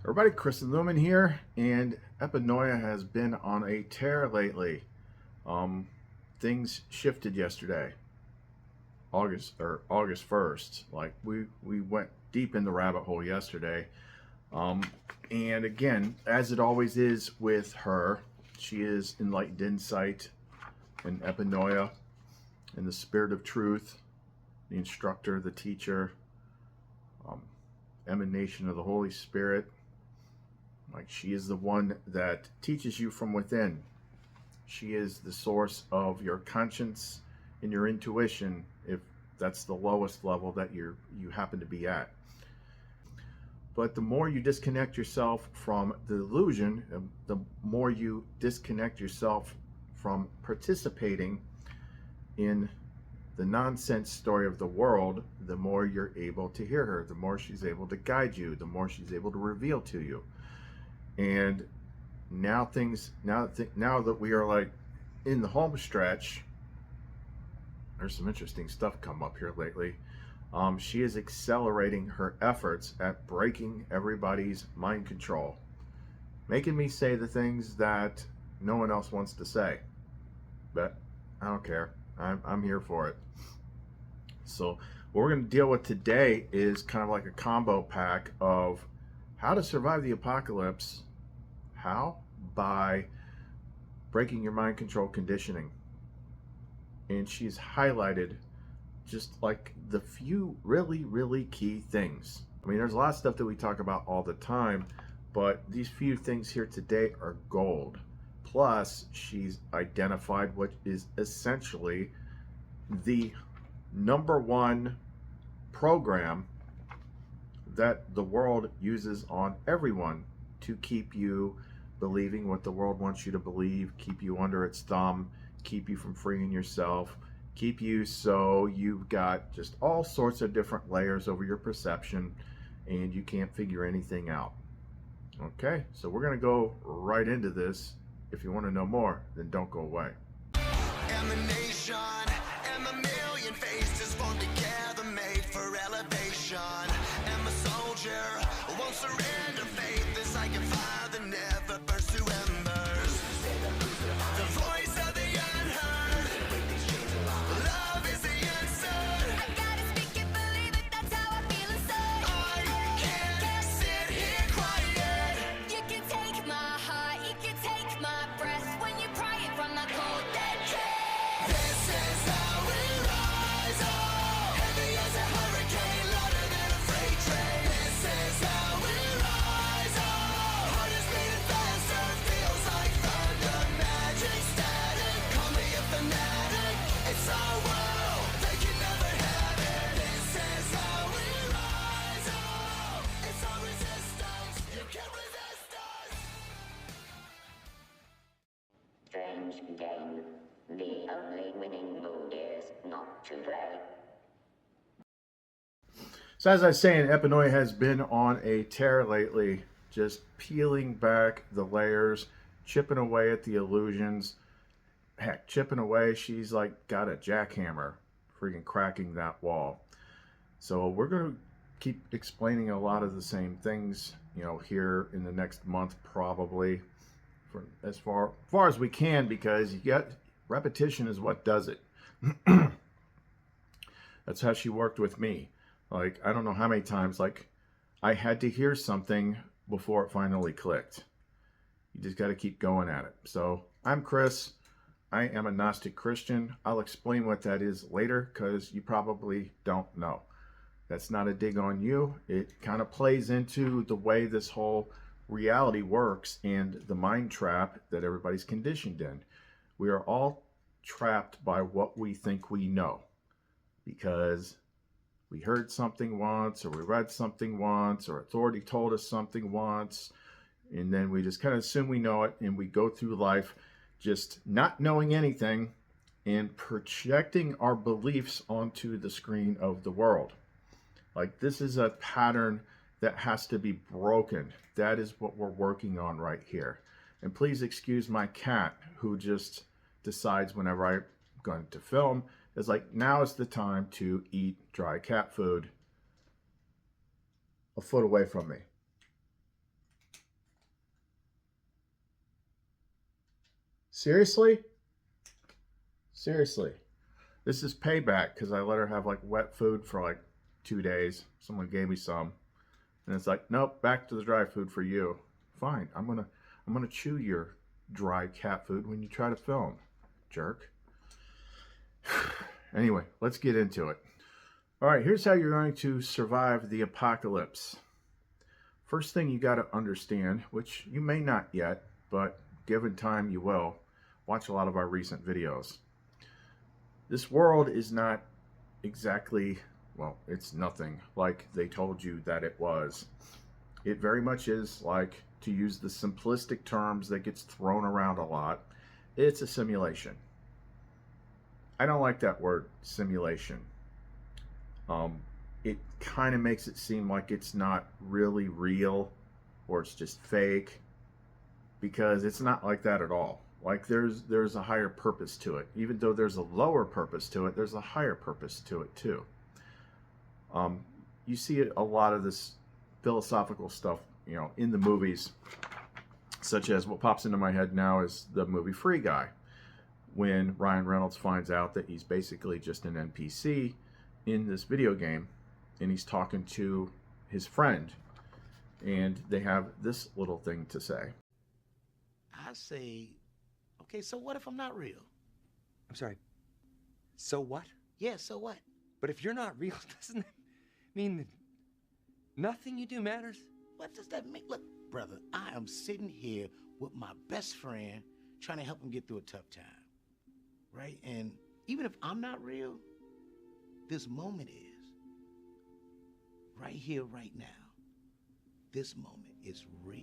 Everybody, Chris and Lumen here, and Epinoia has been on a tear lately. Things shifted yesterday, August 1st. Like we went deep in the rabbit hole yesterday. And again, as it always is with her, she is enlightened insight and Epinoia and the spirit of truth, the instructor, the teacher, emanation of the Holy Spirit. Like, she is the one that teaches you from within. She is the source of your conscience and your intuition, if that's the lowest level that you happen to be at. But the more you disconnect yourself from the illusion, the more you disconnect yourself from participating in the nonsense story of the world, the more you're able to hear her, the more she's able to guide you, the more she's able to reveal to you. And now that we are like in the home stretch, there's some interesting stuff come up here lately. She is accelerating her efforts at breaking everybody's mind control, making me say the things that no one else wants to say. But I don't care. I'm here for it. So what we're going to deal with today is kind of like a combo pack of how to survive the apocalypse. How? By breaking your mind control conditioning. And she's highlighted just like the few really key things. I mean, there's a lot of stuff that we talk about all the time, but these few things here today are gold. Plus, she's identified what is essentially the #1 program that the world uses on everyone to keep you believing what the world wants you to believe, keep you under its thumb, keep you from freeing yourself, keep you so you've got just all sorts of different layers over your perception and you can't figure anything out. Okay, so we're going to go right into this. If you want to know more, then don't go away. Emanation and a million faces formed together, made for elevation. I'm a soldier, won't surrender. Faith is like a fire that never burns to embers. The voice of the unheard. Love is the answer. I gotta speak it, believe it, that's how I feel inside. I can't sit here quiet. You can take my heart, you can take my breath when you pry it from my cold dead chest. This is how we rise up. Heavy as a hurricane, louder than a freight train. This is how we rise up. Heart is beating faster, feels like thunder. Magic static, call me a fanatic. It's our world, they can never have it. This is how we rise up. It's our resistance, you can't resist us. Strange game. The only winning move is not to play. So as I was saying, Epinoia has been on a tear lately, just peeling back the layers, chipping away at the illusions. Heck, chipping away, she's like got a jackhammer, freaking cracking that wall. So we're going to keep explaining a lot of the same things, here in the next month, probably, for as far as we can, because repetition is what does it. That's how she worked with me. Like, I don't know how many times, like, I had to hear something before it finally clicked. You just got to keep going at it. So I'm Chris. I am a Gnostic Christian. I'll explain what that is later because you probably don't know. That's not a dig on you. It kind of plays into the way this whole reality works and the mind trap that everybody's conditioned in. We are all trapped by what we think we know because we heard something once, or we read something once, or authority told us something once, and then we just kind of assume we know it, and we go through life just not knowing anything and projecting our beliefs onto the screen of the world. Like, this is a pattern that has to be broken. That is what we're working on right here. And please excuse my cat, who just decides whenever I'm going to film, is like, now is the time to eat dry cat food a foot away from me. Seriously? Seriously. This is payback because I let her have like wet food for like 2 days. Someone gave me some. And it's like, nope, back to the dry food for you. Fine. I'm gonna chew your dry cat food when you try to film, jerk. Anyway, let's get into it. All right, here's how you're going to survive the apocalypse. First thing you got to understand, which you may not yet, but given time you will, watch a lot of our recent videos. This world is not exactly, well, it's nothing like they told you that it was. It very much is like, to use the simplistic terms that gets thrown around a lot, it's a simulation. I don't like that word, simulation. It kind of makes it seem like it's not really real, or it's just fake, because it's not like that at all. Like there's a higher purpose to it. Even though there's a lower purpose to it, there's a higher purpose to it too. You see a lot of this philosophical stuff, in the movies, such as what pops into my head now is the movie Free Guy, when Ryan Reynolds finds out that he's basically just an NPC in this video game, and he's talking to his friend, and they have this little thing to say. I say, okay, so what if I'm not real? I'm sorry. So what? Yeah, so what? But if you're not real, doesn't it mean that nothing you do matters? What does that mean? Look, brother, I am sitting here with my best friend trying to help him get through a tough time, right? And even if I'm not real, this moment is. Right here, right now. This moment is real.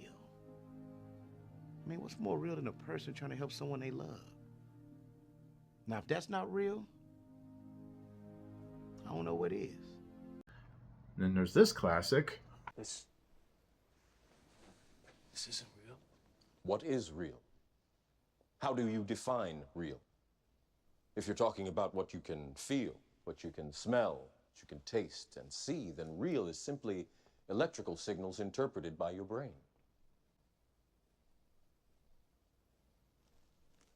I mean, what's more real than a person trying to help someone they love? Now, if that's not real, I don't know what is. And then there's this classic. This isn't real. What is real? How do you define real? If you're talking about what you can feel, what you can smell, what you can taste and see, then real is simply electrical signals interpreted by your brain.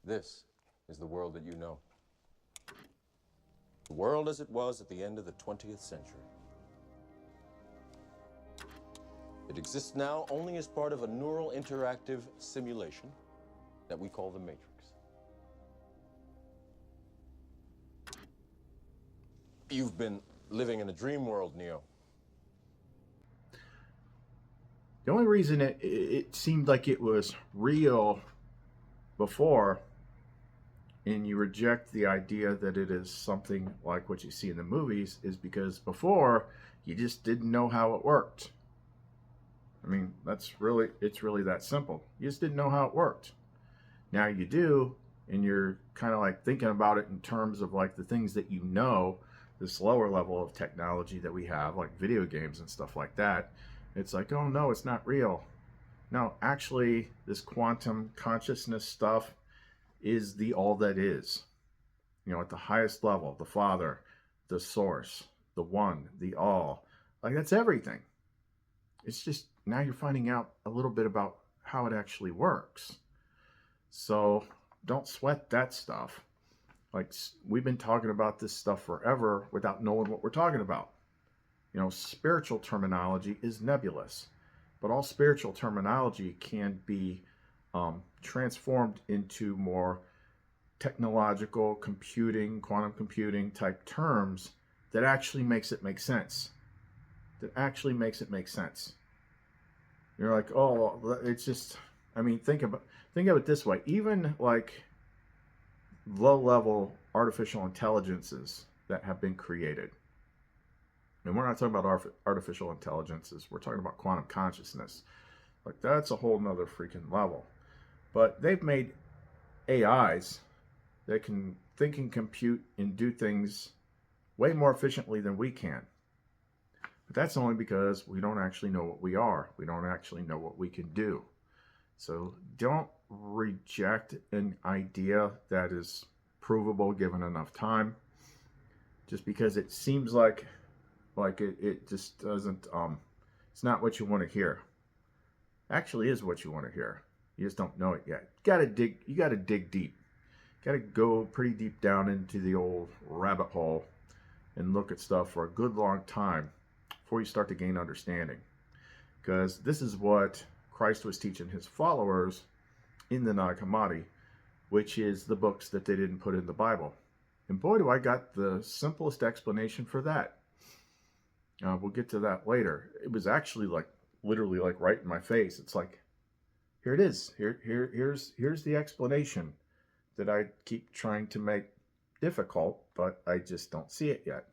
This is the world that you know. The world as it was at the end of the 20th century. It exists now only as part of a neural interactive simulation that we call the Matrix. You've been living in a dream world, Neo. The only reason it seemed like it was real before, and you reject the idea that it is something like what you see in the movies, is because before you just didn't know how it worked. I mean, it's really that simple. You just didn't know how it worked. Now you do, and you're kind of like thinking about it in terms of like the things that you know, this lower level of technology that we have, like video games and stuff like that. It's like, oh no, it's not real. No, actually, this quantum consciousness stuff is the all that is. At the highest level, the Father, the Source, the One, the All. Like, that's everything. It's just, now you're finding out a little bit about how it actually works. So, don't sweat that stuff. Like, we've been talking about this stuff forever without knowing what we're talking about. Spiritual terminology is nebulous, but all spiritual terminology can be transformed into more technological computing, quantum computing type terms that actually makes it make sense. You're like, oh, it's just, I mean, think of it this way. Even like low-level artificial intelligences that have been created. And we're not talking about artificial intelligences. We're talking about quantum consciousness. Like, that's a whole nother freaking level. But they've made AIs that can think and compute and do things way more efficiently than we can. But that's only because we don't actually know what we are. We don't actually know what we can do. So don't reject an idea that is provable given enough time. Just because it seems like it just doesn't, it's not what you want to hear. Actually is what you want to hear. You just don't know it yet. You gotta dig deep. Gotta go pretty deep down into the old rabbit hole and look at stuff for a good long time before you start to gain understanding. Because this is what Christ was teaching his followers in the Nag Hammadi, which is the books that they didn't put in the Bible. And boy, do I got the simplest explanation for that. We'll get to that later. It was actually literally right in my face. It's like, here it is. Here's the explanation that I keep trying to make difficult, but I just don't see it yet.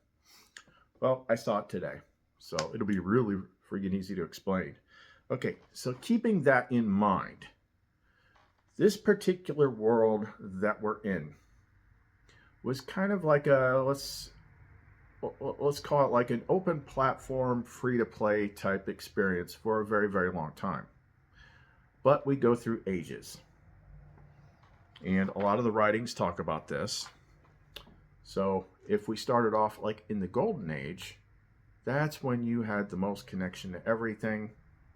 Well, I saw it today, so it'll be really freaking easy to explain. Okay, so keeping that in mind, this particular world that we're in was kind of like a, let's call it like an open platform, free-to-play type experience for a very, very long time. But we go through ages. And a lot of the writings talk about this. So if we started off like in the Golden Age, that's when you had the most connection to everything.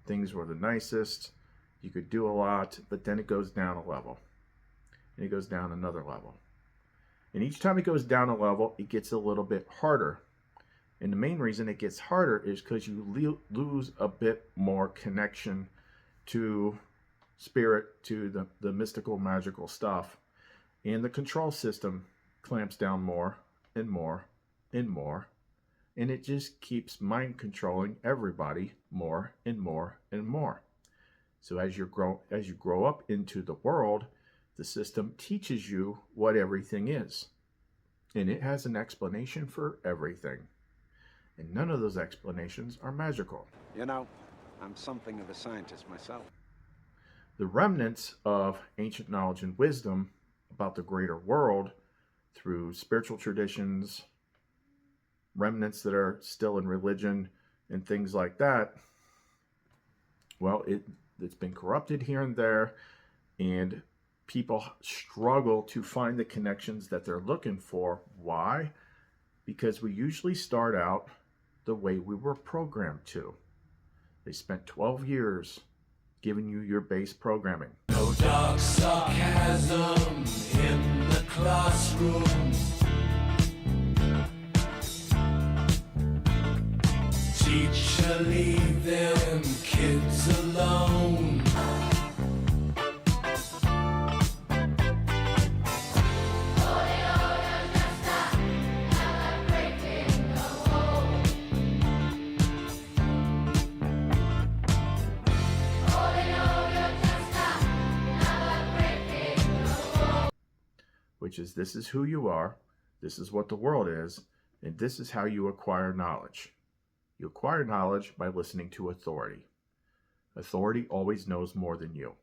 Things were the nicest. You could do a lot, but then it goes down a level. And it goes down another level. And each time it goes down a level, it gets a little bit harder. And the main reason it gets harder is because you lose a bit more connection to spirit, to the mystical, magical stuff. And the control system clamps down more and more and more. And it just keeps mind controlling everybody more and more and more. So as you grow up into the world, the system teaches you what everything is. And it has an explanation for everything. And none of those explanations are magical. You know, I'm something of a scientist myself. The remnants of ancient knowledge and wisdom about the greater world through spiritual traditions, remnants that are still in religion and things like that, well, it's been corrupted here and there, and people struggle to find the connections that they're looking for. Why? Because we usually start out the way we were programmed to. They spent 12 years giving you your base programming. No dark sarcasm in the classroom. Teacher, leave them kids alone. Which is, this is who you are, this is what the world is, and this is how you acquire knowledge. You acquire knowledge by listening to authority. Authority always knows more than you.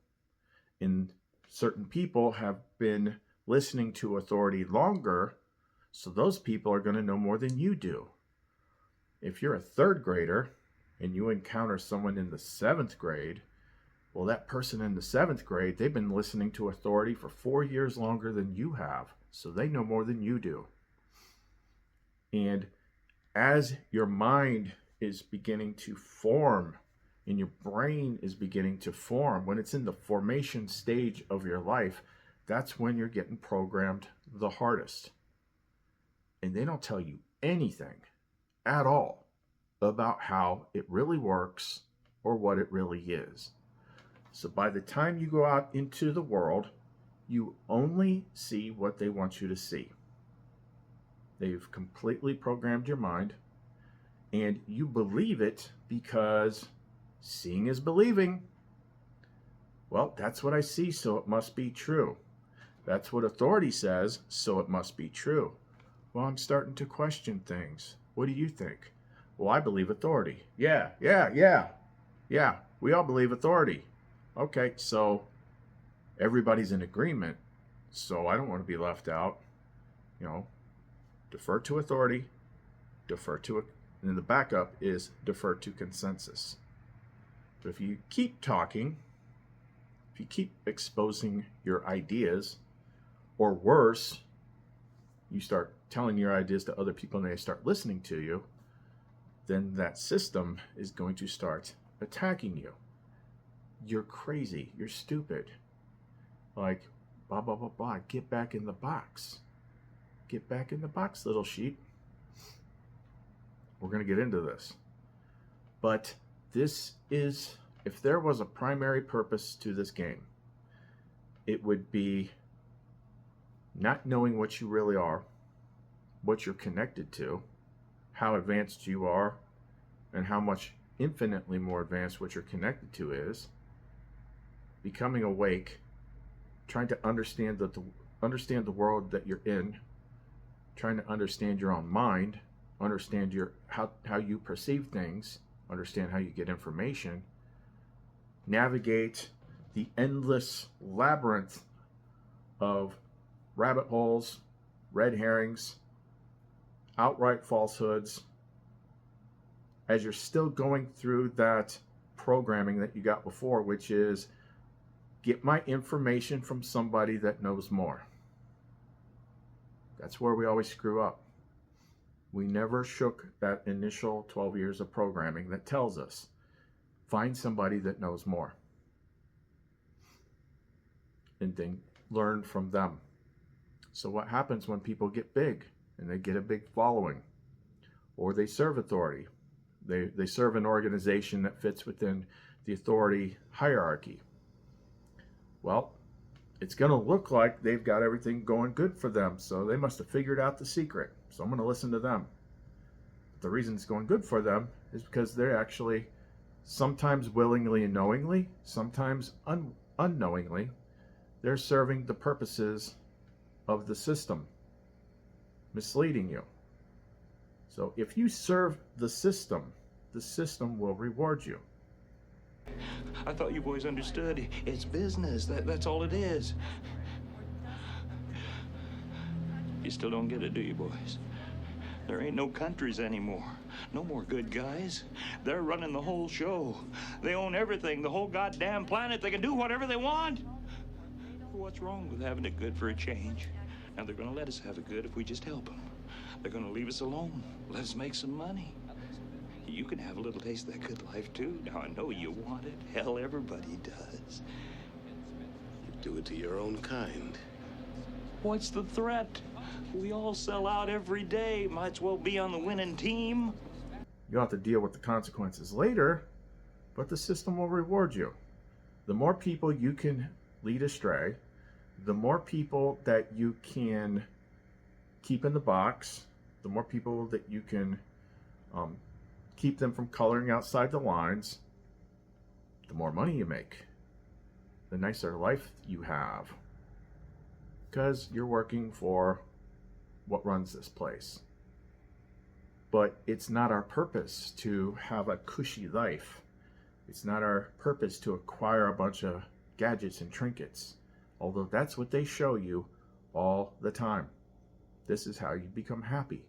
And certain people have been listening to authority longer, so those people are going to know more than you do. If you're a third grader and you encounter someone in the 7th grade, well, that person in the 7th grade, they've been listening to authority for 4 years longer than you have, so they know more than you do. And as your mind is beginning to form and your brain is beginning to form, when it's in the formation stage of your life, that's when you're getting programmed the hardest. And they don't tell you anything at all about how it really works or what it really is. So by the time you go out into the world, you only see what they want you to see. They've completely programmed your mind, and you believe it because seeing is believing. Well, that's what I see, so it must be true. That's what authority says, so it must be true. Well, I'm starting to question things. What do you think? Well, I believe authority. Yeah, we all believe authority. Okay, so everybody's in agreement, so I don't want to be left out. You know, defer to authority, defer to it, and then the backup is defer to consensus. But if you keep talking, if you keep exposing your ideas, or worse, you start telling your ideas to other people and they start listening to you, then that system is going to start attacking you. you're crazy, you're stupid. Like, blah, blah, blah, blah. Get back in the box. Get back in the box, little sheep. We're going to get into this. But this is, if there was a primary purpose to this game, it would be not knowing what you really are, what you're connected to, how advanced you are, and how much infinitely more advanced what you're connected to is, becoming awake, trying to understand the world that you're in, trying to understand your own mind, understand how you perceive things, understand how you get information, navigate the endless labyrinth of rabbit holes, red herrings, outright falsehoods, as you're still going through that programming that you got before, which is get my information from somebody that knows more. That's where we always screw up. We never shook that initial 12 years of programming that tells us, find somebody that knows more. And then learn from them. So what happens when people get big and they get a big following, or they serve authority? They serve an organization that fits within the authority hierarchy. Well, it's going to look like they've got everything going good for them, so they must have figured out the secret. So I'm going to listen to them. But the reason it's going good for them is because they're actually, sometimes willingly and knowingly, sometimes unknowingly, they're serving the purposes of the system, misleading you. So if you serve the system will reward you. I thought you boys understood. It's business. That's all it is. You still don't get it, do you, boys? There ain't no countries anymore. No more good guys. They're running the whole show. They own everything, the whole goddamn planet. They can do whatever they want. What's wrong with having it good for a change? Now, they're going to let us have it good if we just help them. They're going to leave us alone. Let us make some money. You can have a little taste of that good life, too. Now, I know you want it. Hell, everybody does. You do it to your own kind. What's the threat? We all sell out every day. Might as well be on the winning team. You'll have to deal with the consequences later, but the system will reward you. The more people you can lead astray, the more people that you can keep in the box, the more people that you can keep them from coloring outside the lines, the more money you make, the nicer life you have, because you're working for what runs this place. But it's not our purpose to have a cushy life. It's not our purpose to acquire a bunch of gadgets and trinkets, although that's what they show you all the time. This is how you become happy.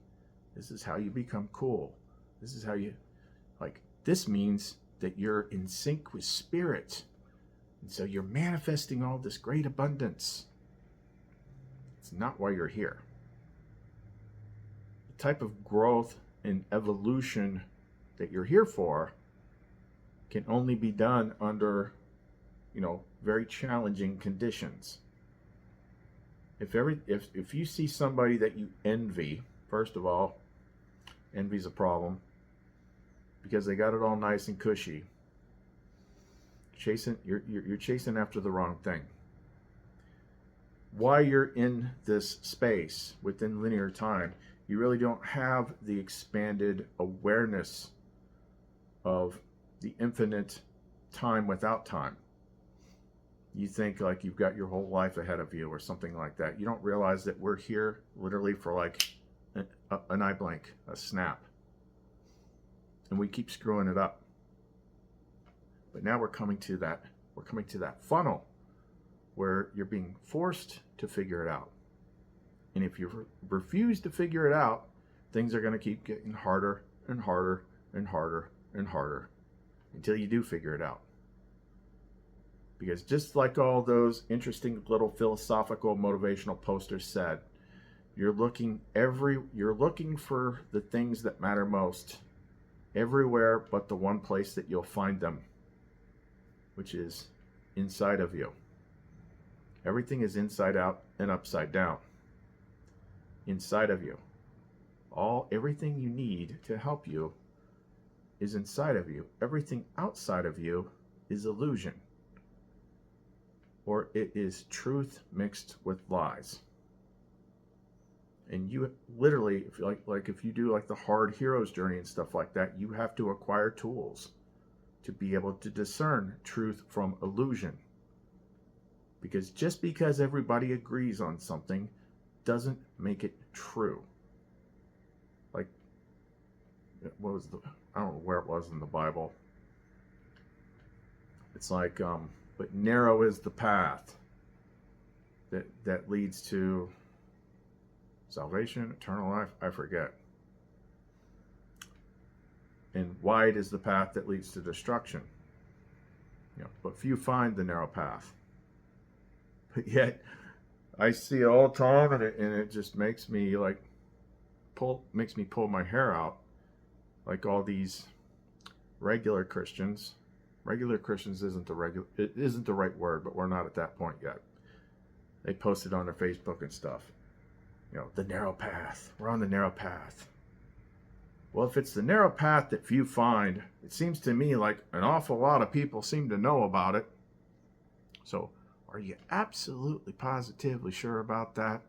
This is how you become cool. This is how you, this means that you're in sync with spirit. And so you're manifesting all this great abundance. It's not why you're here. The type of growth and evolution that you're here for can only be done under, very challenging conditions. If you see somebody that you envy, first of all, envy's a problem because they got it all nice and cushy. You're chasing after the wrong thing. While you're in this space within linear time, you really don't have the expanded awareness of the infinite time without time. You think like you've got your whole life ahead of you or something like that. You don't realize that we're here literally for like an eye blink, a snap. And we keep screwing it up. But now we're coming to that funnel where you're being forced to figure it out. And if you refuse to figure it out, things are going to keep getting harder and harder and harder and harder until you do figure it out. Because just like all those interesting little philosophical motivational posters said, you're looking for the things that matter most everywhere but the one place that you'll find them. which is inside of you. Everything is inside out and upside down. Inside of you. Everything you need to help you is inside of you. Everything outside of you is illusion. Or it is truth mixed with lies. And you literally, if you do like the hard hero's journey and stuff like that, you have to acquire tools to be able to discern truth from illusion. Because just because everybody agrees on something doesn't make it true. Like, what was I don't know where it was in the Bible. It's like, but narrow is the path that leads to salvation, eternal life, I forget. And wide is the path that leads to destruction. But few find the narrow path. But yet, I see it all the time, and it just makes me pull my hair out. Like all these regular Christians. Regular Christians isn't the right word, but we're not at that point yet. They post it on their Facebook and stuff. The narrow path. We're on the narrow path. Well, if it's the narrow path that few find, it seems to me like an awful lot of people seem to know about it. So, are you absolutely positively sure about that?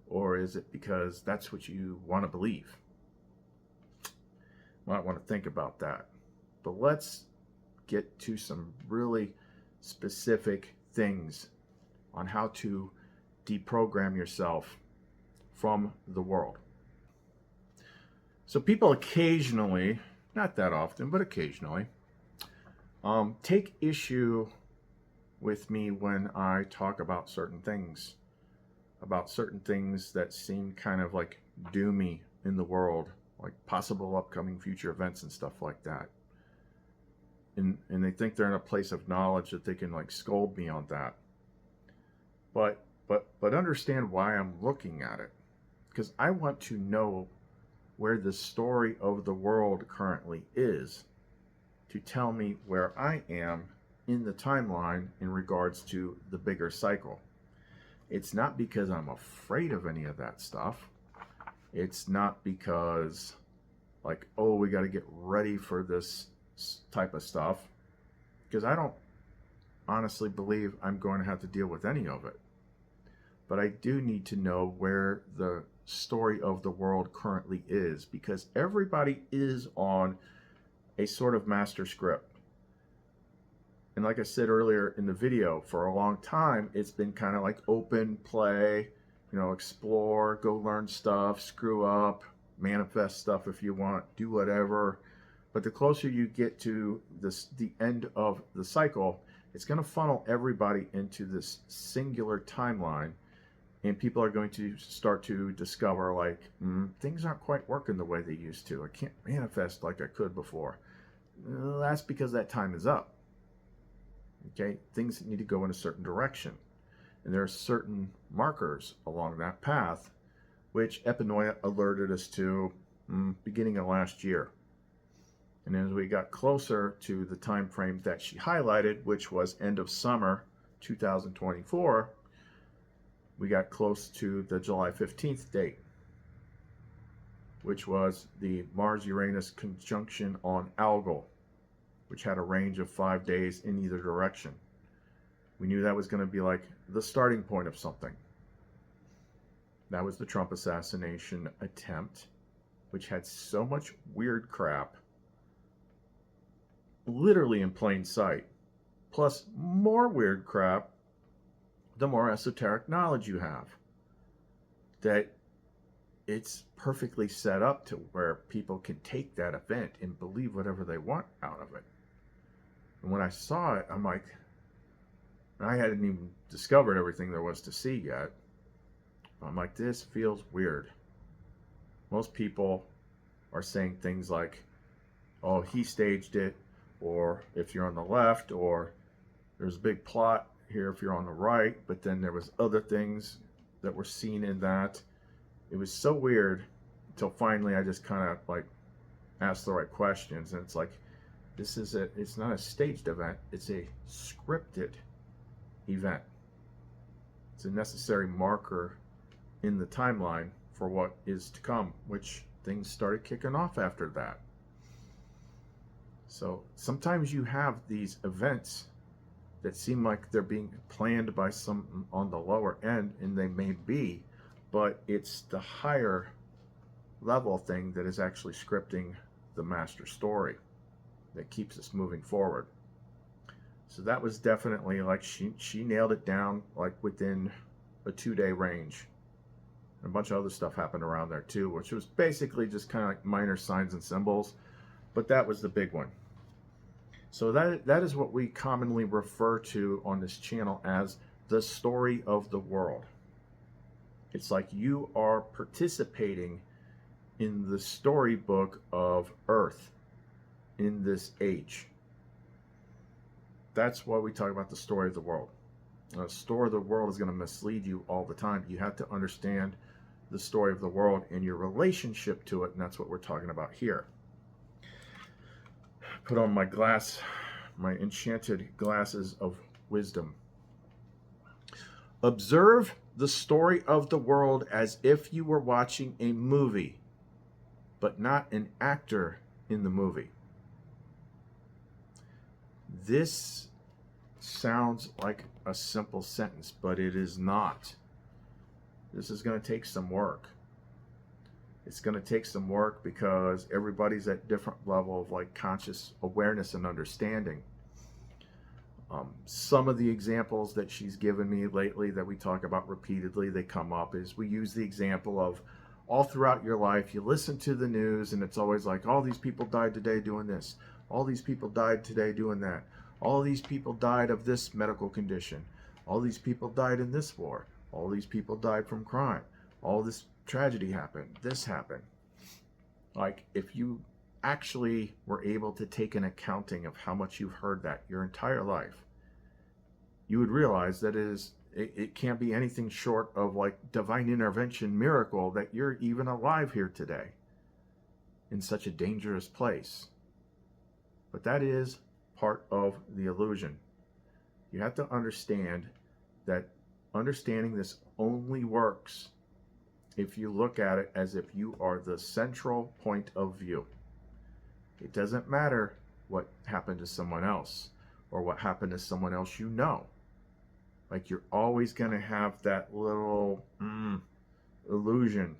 Or is it because that's what you want to believe? Might want to think about that. But let's get to some really specific things on how to deprogram yourself from the world. So people occasionally, not that often, but occasionally, take issue with me when I talk about certain things that seem kind of like doomy in the world, like possible upcoming future events and stuff like that. And they think they're in a place of knowledge that they can like scold me on that. But understand why I'm looking at it. Because I want to know where the story of the world currently is to tell me where I am in the timeline in regards to the bigger cycle. It's not because I'm afraid of any of that stuff. It's not because like, oh, we got to get ready for this type of stuff. Because I don't honestly believe I'm going to have to deal with any of it. But I do need to know where the story of the world currently is, because everybody is on a sort of master script. And like I said earlier in the video, for a long time, it's been kind of like open play, explore, go learn stuff, screw up, manifest stuff if you want, do whatever. But the closer you get to the end of the cycle, it's going to funnel everybody into this singular timeline. And people are going to start to discover, like, things aren't quite working the way they used to. I can't manifest like I could before. Well, that's because that time is up. Okay? Things need to go in a certain direction. And there are certain markers along that path, which Epinoia alerted us to beginning of last year. And as we got closer to the time frame that she highlighted, which was end of summer 2024, we got close to the July 15th date, which was the Mars-Uranus conjunction on Algol, which had a range of 5 days in either direction. We knew that was going to be like the starting point of something. That was the Trump assassination attempt, which had so much weird crap, literally in plain sight, plus more weird crap the more esoteric knowledge you have, that it's perfectly set up to where people can take that event and believe whatever they want out of it. And when I saw it, I'm like, I hadn't even discovered everything there was to see yet. I'm like, this feels weird. Most people are saying things like, oh, he staged it, or if you're on the left, or there's a big plot here if you're on the right, but then there was other things that were seen in that. It was so weird until finally I just kind of like asked the right questions, and it's like, It's not a staged event, it's a scripted event. It's a necessary marker in the timeline for what is to come, which things started kicking off after that. So sometimes you have these events that seem like they're being planned by some on the lower end, and they may be, but it's the higher level thing that is actually scripting the master story that keeps us moving forward. So that was definitely like she nailed it down like within a 2-day range. And a bunch of other stuff happened around there too, which was basically just kind of like minor signs and symbols, but that was the big one. So that is what we commonly refer to on this channel as the story of the world. It's like you are participating in the storybook of Earth in this age. That's why we talk about the story of the world. The story of the world is going to mislead you all the time. You have to understand the story of the world and your relationship to it, and that's what we're talking about here. Put on my enchanted glasses of wisdom. Observe the story of the world as if you were watching a movie, but not an actor in the movie. This sounds like a simple sentence, but it is not. This is going to take some work. It's going to take some work because everybody's at different level of like conscious awareness and understanding. Some of the examples that she's given me lately that we talk about repeatedly, they come up, is we use the example of all throughout your life, you listen to the news and it's always like, all these people died today doing this. All these people died today doing that. All these people died of this medical condition. All these people died in this war. All these people died from crime. All this tragedy happened. This happened. Like, if you actually were able to take an accounting of how much you've heard that your entire life, you would realize that it can't be anything short of like divine intervention miracle that you're even alive here today in such a dangerous place. But that is part of the illusion. You have to understand that understanding this only works if you look at it as if you are the central point of view. It doesn't matter what happened to someone else or what happened to someone else you know. Like, you're always going to have that little illusion.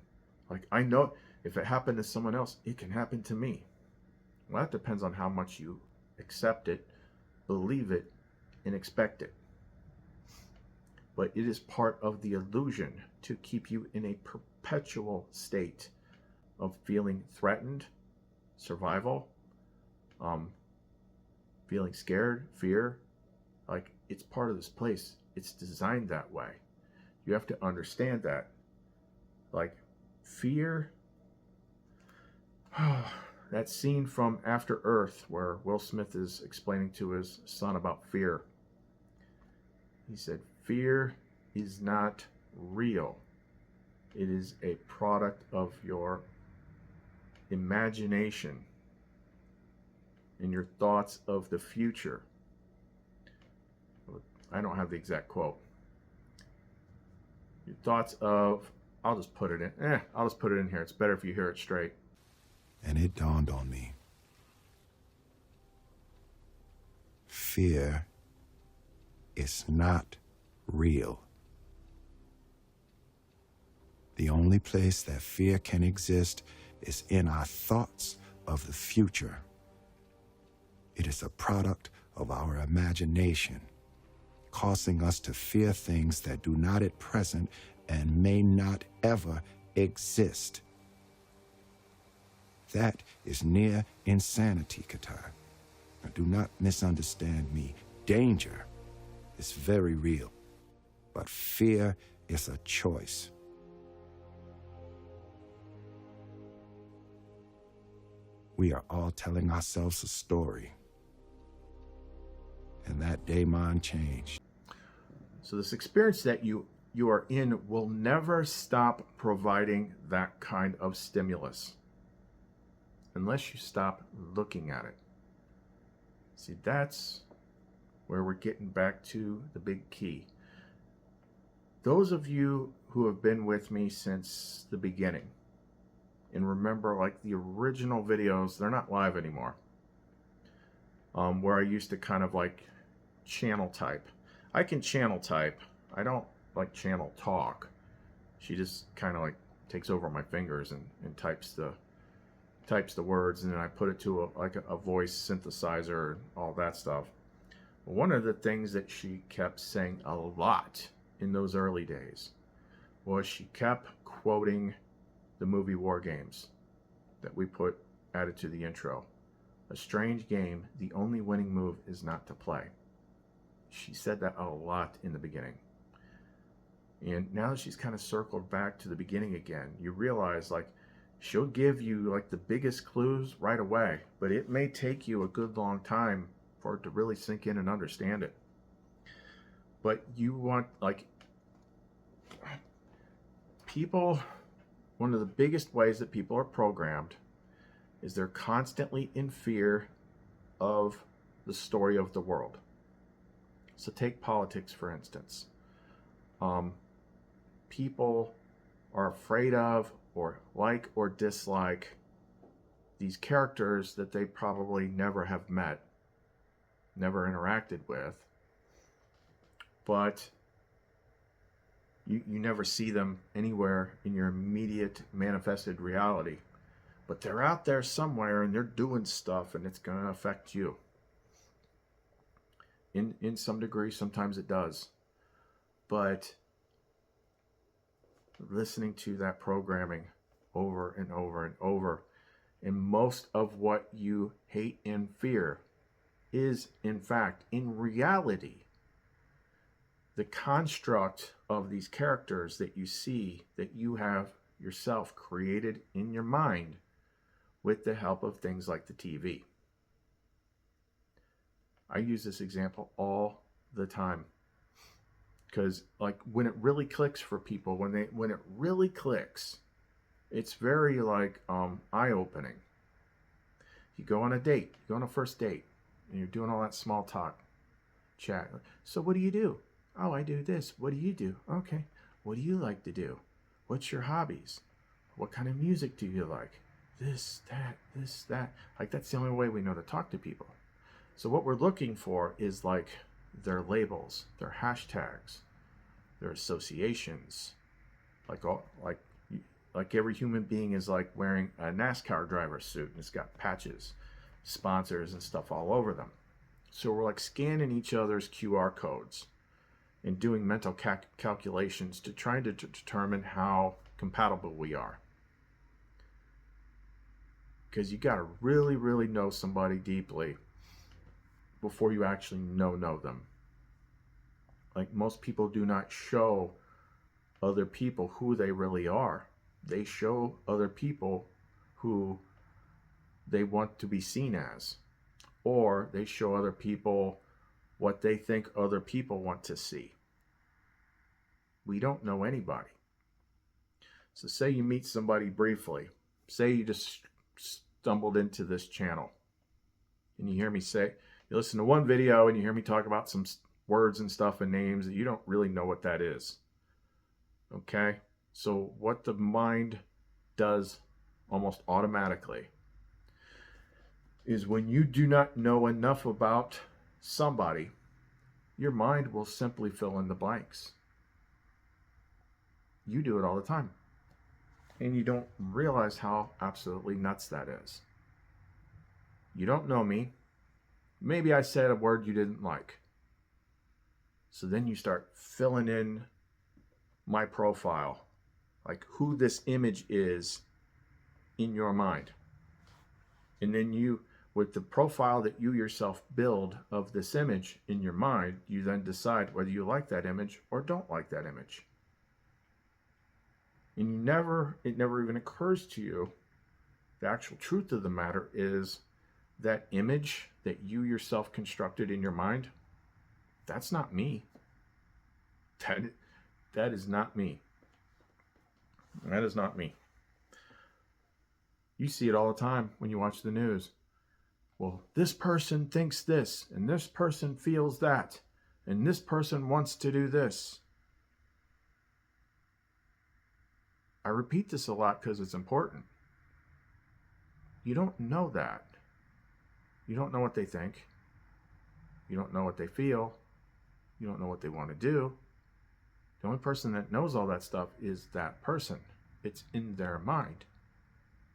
Like, I know if it happened to someone else, it can happen to me. Well, that depends on how much you accept it, believe it, and expect it. But it is part of the illusion to keep you in a perpetual state of feeling threatened, survival, feeling scared, fear. Like, it's part of this place. It's designed that way. You have to understand that. Like, fear. That scene from After Earth where Will Smith is explaining to his son about fear. He said, fear is not real. It is a product of your imagination and your thoughts of the future. I don't have the exact quote. Your thoughts of, I'll just put it in here. It's better if you hear it straight. And it dawned on me. Fear is not real. The only place that fear can exist is in our thoughts of the future. It is a product of our imagination, causing us to fear things that do not at present and may not ever exist. That is near insanity, Qatar. Now, do not misunderstand me. Danger is very real, but fear is a choice. We are all telling ourselves a story. And that day mine changed. So this experience that you are in will never stop providing that kind of stimulus unless you stop looking at it. See, that's where we're getting back to the big key. Those of you who have been with me since the beginning and remember like the original videos, they're not live anymore, where I used to kind of like channel type. I can channel type. I don't like channel talk. She just kind of like takes over my fingers and types the words, and then I put it to a voice synthesizer and all that stuff. One of the things that she kept saying a lot in those early days was she kept quoting the movie War Games that we added to the intro. A strange game, the only winning move is not to play. She said that a lot in the beginning. And now that she's kind of circled back to the beginning again, you realize like she'll give you like the biggest clues right away, but it may take you a good long time for it to really sink in and understand it. But you want, like, people, one of the biggest ways that people are programmed is they're constantly in fear of the story of the world. So take politics, for instance. People are afraid of or like or dislike these characters that they probably never have met, never interacted with, but you never see them anywhere in your immediate manifested reality. But they're out there somewhere and they're doing stuff, and it's going to affect you. In some degree, sometimes it does. But listening to that programming over and over and over, and most of what you hate and fear is, in fact, in reality, the construct of these characters that you see, that you have yourself created in your mind with the help of things like the TV. I use this example all the time because, like, when it really clicks for people, when it really clicks, it's very like eye-opening. You go on a date, you go on a first date, and you're doing all that small talk, chat. So what do you do? Oh, I do this. What do you do? Okay. What do you like to do? What's your hobbies? What kind of music do you like? This, that. Like, that's the only way we know to talk to people. So what we're looking for is like their labels, their hashtags, their associations. Like every human being is like wearing a NASCAR driver suit, and it's got patches, sponsors, and stuff all over them. So we're like scanning each other's QR codes and doing mental calculations to try to determine how compatible we are. Because you got to really, really know somebody deeply before you actually know them. Like, most people do not show other people who they really are. They show other people who they want to be seen as, or they show other people what they think other people want to see. We don't know anybody. So say you meet somebody briefly. Say you just stumbled into this channel and you hear me say, you listen to one video and you hear me talk about some words and stuff and names that you don't really know what that is. Okay? So what the mind does almost automatically is when you do not know enough about somebody, your mind will simply fill in the blanks. You do it all the time. And you don't realize how absolutely nuts that is. You don't know me. Maybe I said a word you didn't like. So then you start filling in my profile, like who this image is in your mind. And then you, with the profile that you yourself build of this image in your mind, you then decide whether you like that image or don't like that image. And it never even occurs to you, the actual truth of the matter is that image that you yourself constructed in your mind, that's not me. That is not me. That is not me. You see it all the time when you watch the news. Well, this person thinks this, and this person feels that, and this person wants to do this. I repeat this a lot because it's important. You don't know that. You don't know what they think. You don't know what they feel. You don't know what they want to do. The only person that knows all that stuff is that person. It's in their mind.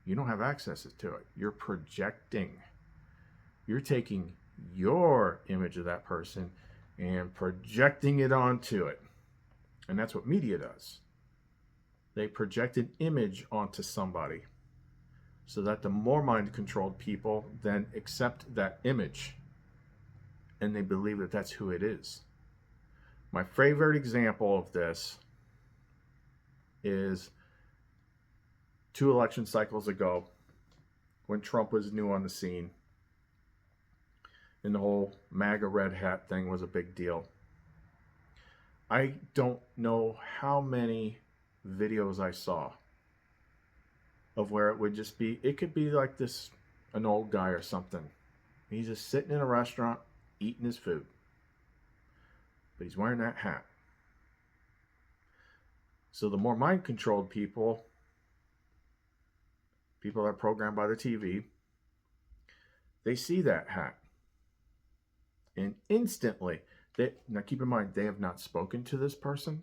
You don't have access to it. You're projecting. You're taking your image of that person and projecting it onto it. And that's what media does. They project an image onto somebody so that the more mind-controlled people then accept that image and they believe that that's who it is. My favorite example of this is 2 election cycles ago when Trump was new on the scene and the whole MAGA red hat thing was a big deal. I don't know how many videos I saw of where it would just be, it could be like this, an old guy or something. He's just sitting in a restaurant eating his food, but he's wearing that hat. So the more mind-controlled people that are programmed by the TV, they see that hat. And instantly, now keep in mind, they have not spoken to this person.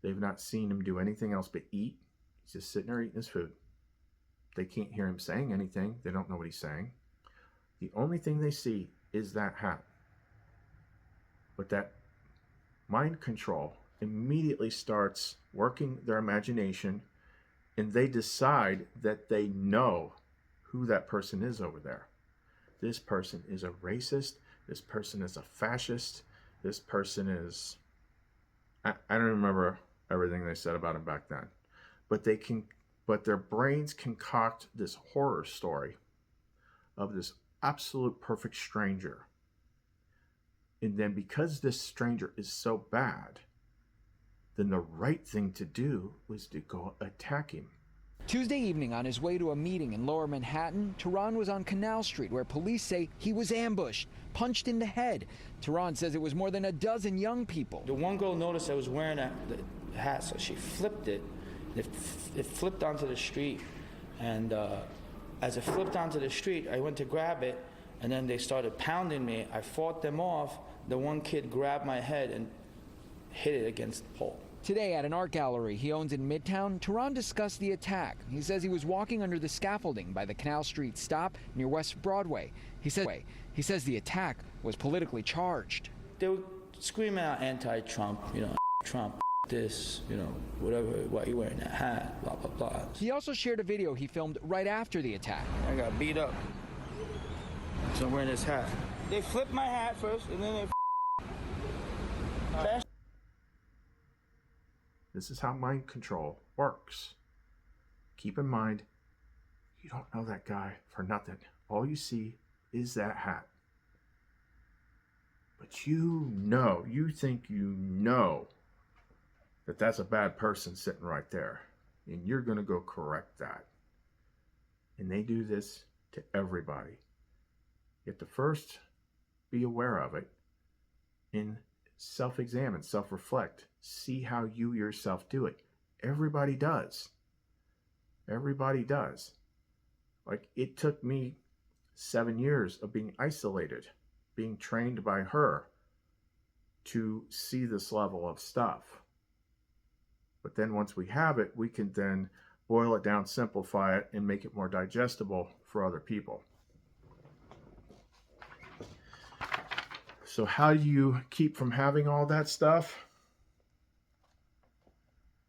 They've not seen him do anything else but eat. He's just sitting there eating his food. They can't hear him saying anything. They don't know what he's saying. The only thing they see is that hat. But that mind control immediately starts working their imagination, and they decide that they know who that person is over there. This person is a racist. This person is a fascist. This person is... I don't remember everything they said about him back then. But their brains concoct this horror story of this absolute perfect stranger. And then because this stranger is so bad, then the right thing to do was to go attack him. Tuesday evening, on his way to a meeting in Lower Manhattan, Tehran was on Canal Street, where police say he was ambushed, punched in the head. Tehran says it was more than a dozen young people. The one girl noticed I was wearing the hat, so she flipped it. It flipped onto the street, and as it flipped onto the street, I went to grab it, and then they started pounding me. I fought them off. The one kid grabbed my head and hit it against the pole. Today at an art gallery he owns in Midtown, Tehran discussed the attack. He says he was walking under the scaffolding by the Canal Street stop near West Broadway. He says the attack was politically charged. They were screaming out anti-Trump, Trump, this, whatever, why you wearing that hat, blah, blah, blah. He also shared a video he filmed right after the attack. I got beat up, so I'm wearing this hat. They flipped my hat first, and then they bashed. This is how mind control works. Keep in mind, you don't know that guy for nothing. All you see is that hat. But you think you know that that's a bad person sitting right there. And you're going to go correct that. And they do this to everybody. You have to first be aware of it and self-examine, self-reflect. See how you yourself do it. Everybody does. Everybody does. Like, it took me 7 years of being isolated, being trained by her to see this level of stuff. But then once we have it, we can then boil it down, simplify it, and make it more digestible for other people. So how do you keep from having all that stuff?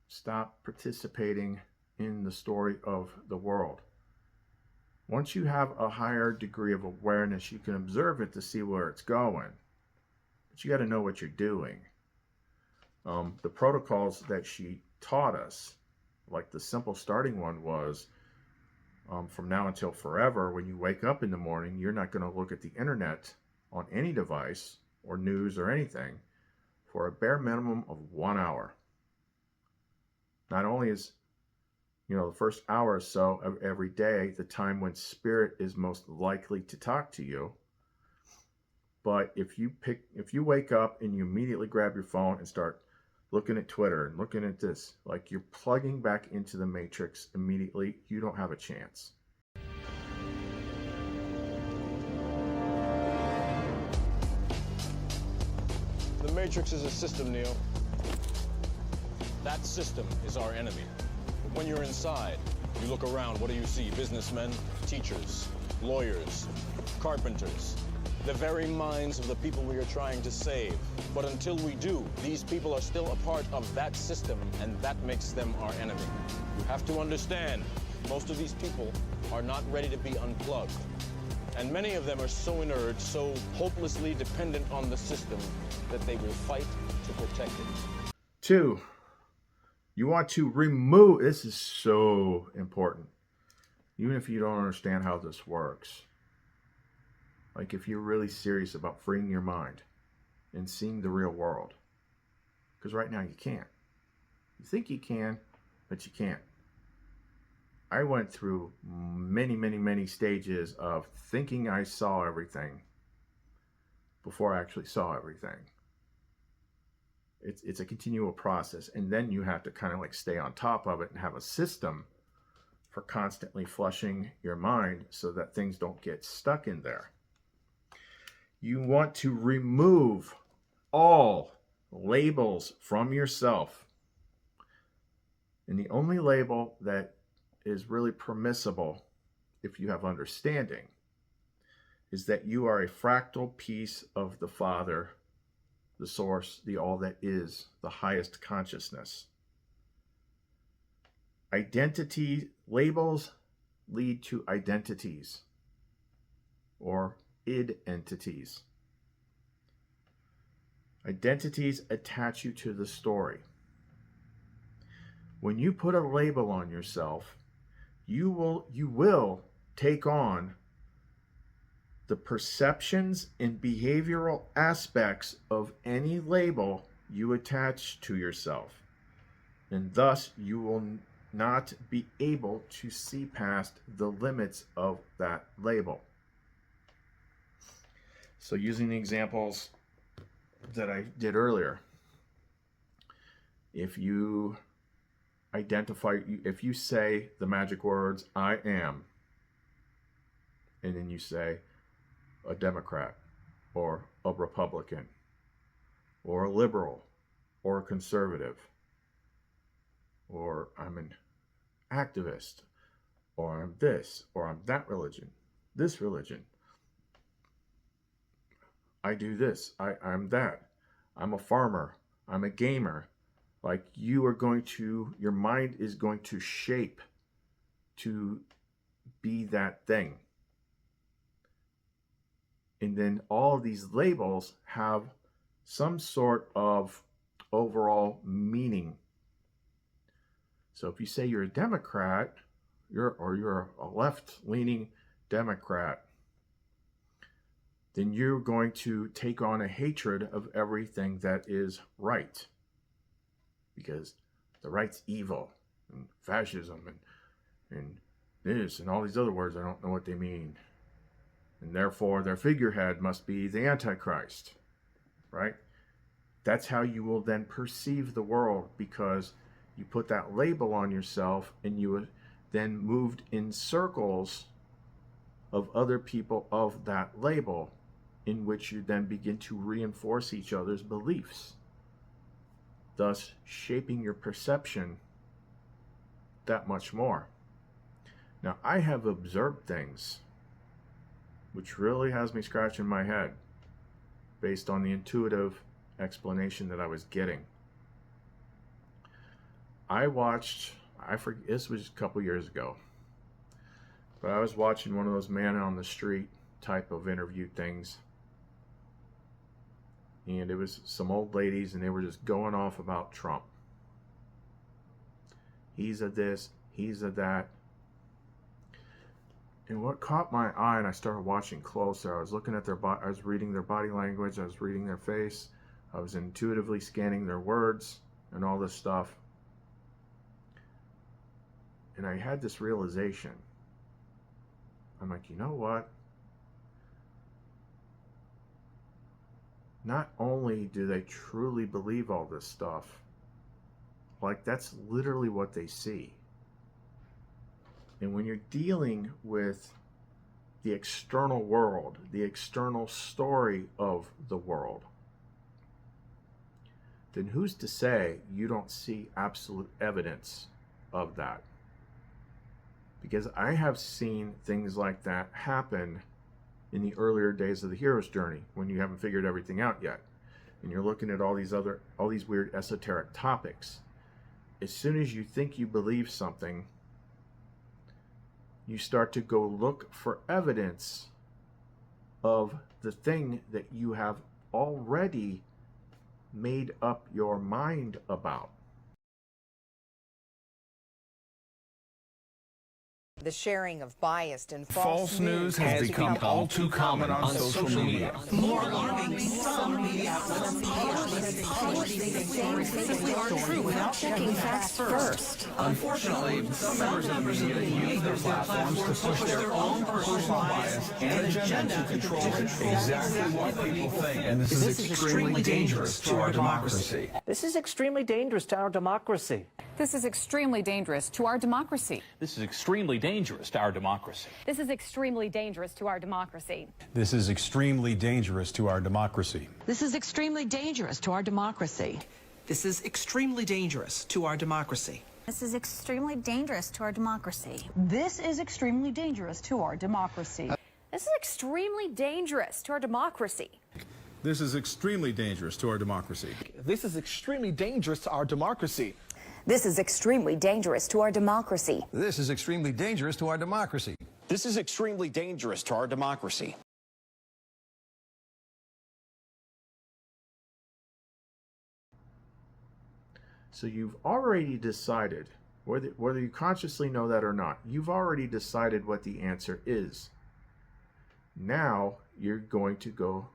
Stop participating in the story of the world. Once you have a higher degree of awareness, you can observe it to see where it's going. But you got to know what you're doing. The protocols that she taught us, like the simple starting one was, from now until forever, when you wake up in the morning, you're not going to look at the internet on any device or news or anything for a bare minimum of 1 hour. Not only is You know, the first hour or so of every day, the time when spirit is most likely to talk to you. But if you wake up and you immediately grab your phone and start looking at Twitter and looking at this, like you're plugging back into the matrix immediately, you don't have a chance. The Matrix is a system, Neo. That system is our enemy. But when you're inside, you look around, what do you see? Businessmen, teachers, lawyers, carpenters. The very minds of the people we are trying to save. But until we do, these people are still a part of that system, and that makes them our enemy. You have to understand, most of these people are not ready to be unplugged. And many of them are so inert, so hopelessly dependent on the system, that they will fight to protect it. 2, you want to remove, this is so important, even if you don't understand how this works. Like if you're really serious about freeing your mind and seeing the real world. Because right now you can't. You think you can, but you can't. I went through many stages of thinking I saw everything before I actually saw everything. It's a continual process, and then you have to kind of like stay on top of it and have a system for constantly flushing your mind so that things don't get stuck in there. You want to remove all labels from yourself. And the only label that is really permissible, if you have understanding, is that you are a fractal piece of the Father, the Source, the all that is, the highest consciousness. Identity labels lead to identities or id entities. Identities attach you to the story. When you put a label on yourself, you will take on the perceptions and behavioral aspects of any label you attach to yourself. And thus, you will not be able to see past the limits of that label. So using the examples that I did earlier, if you identify, if you say the magic words, I am, and then you say a Democrat or a Republican or a liberal or a conservative, or I'm an activist, or I'm this, or I'm that religion, this religion, I do this, I'm that, I'm a farmer, I'm a gamer. Like you are going to, your mind is going to shape to be that thing. And then all of these labels have some sort of overall meaning. So if you say you're a Democrat, you're a left-leaning Democrat, then you're going to take on a hatred of everything that is right. Because the right's evil, and fascism, and this, and all these other words, I don't know what they mean. And therefore, their figurehead must be the Antichrist, right? That's how you will then perceive the world, because you put that label on yourself, and you then moved in circles of other people of that label, in which you then begin to reinforce each other's beliefs, thus shaping your perception that much more. Now, I have observed things which really has me scratching my head based on the intuitive explanation that I was getting. I watched, I forget, this was a couple years ago, but I was watching one of those man on the street type of interview things. And it was some old ladies, and they were just going off about Trump. He's a this, he's a that. And what caught my eye, and I started watching closer, I was looking at their body, I was reading their body language, I was reading their face, I was intuitively scanning their words and all this stuff. And I had this realization. I'm like, you know what? Not only do they truly believe all this stuff, like that's literally what they see. And when you're dealing with the external world, the external story of the world, then who's to say you don't see absolute evidence of that? Because I have seen things like that happen in the earlier days of the hero's journey, when you haven't figured everything out yet, and you're looking at all these weird esoteric topics. As soon as you think you believe something, you start to go look for evidence of the thing that you have already made up your mind about. The sharing of biased and False news has become all too common on social media. More alarming, some media outlets publish these things they simply aren't true without checking facts first. Unfortunately, some members of the media use their platforms to push their own personal bias and agenda to control exactly what people think. And this is extremely dangerous to our democracy. This is extremely dangerous to our democracy. This is extremely dangerous to our democracy. This is extremely dangerous to our democracy. This is extremely dangerous to our democracy. This is extremely dangerous to our democracy. This is extremely dangerous to our democracy. This is extremely dangerous to our democracy. This is extremely dangerous to our democracy. This is extremely dangerous to our democracy. This is extremely dangerous to our democracy. This is extremely dangerous to our democracy. This is extremely dangerous to our democracy. This is extremely dangerous to our democracy. This is extremely dangerous to our democracy. This is extremely dangerous to our democracy. So you've already decided, whether you consciously know that or not, you've already decided what the answer is. Now you're going to go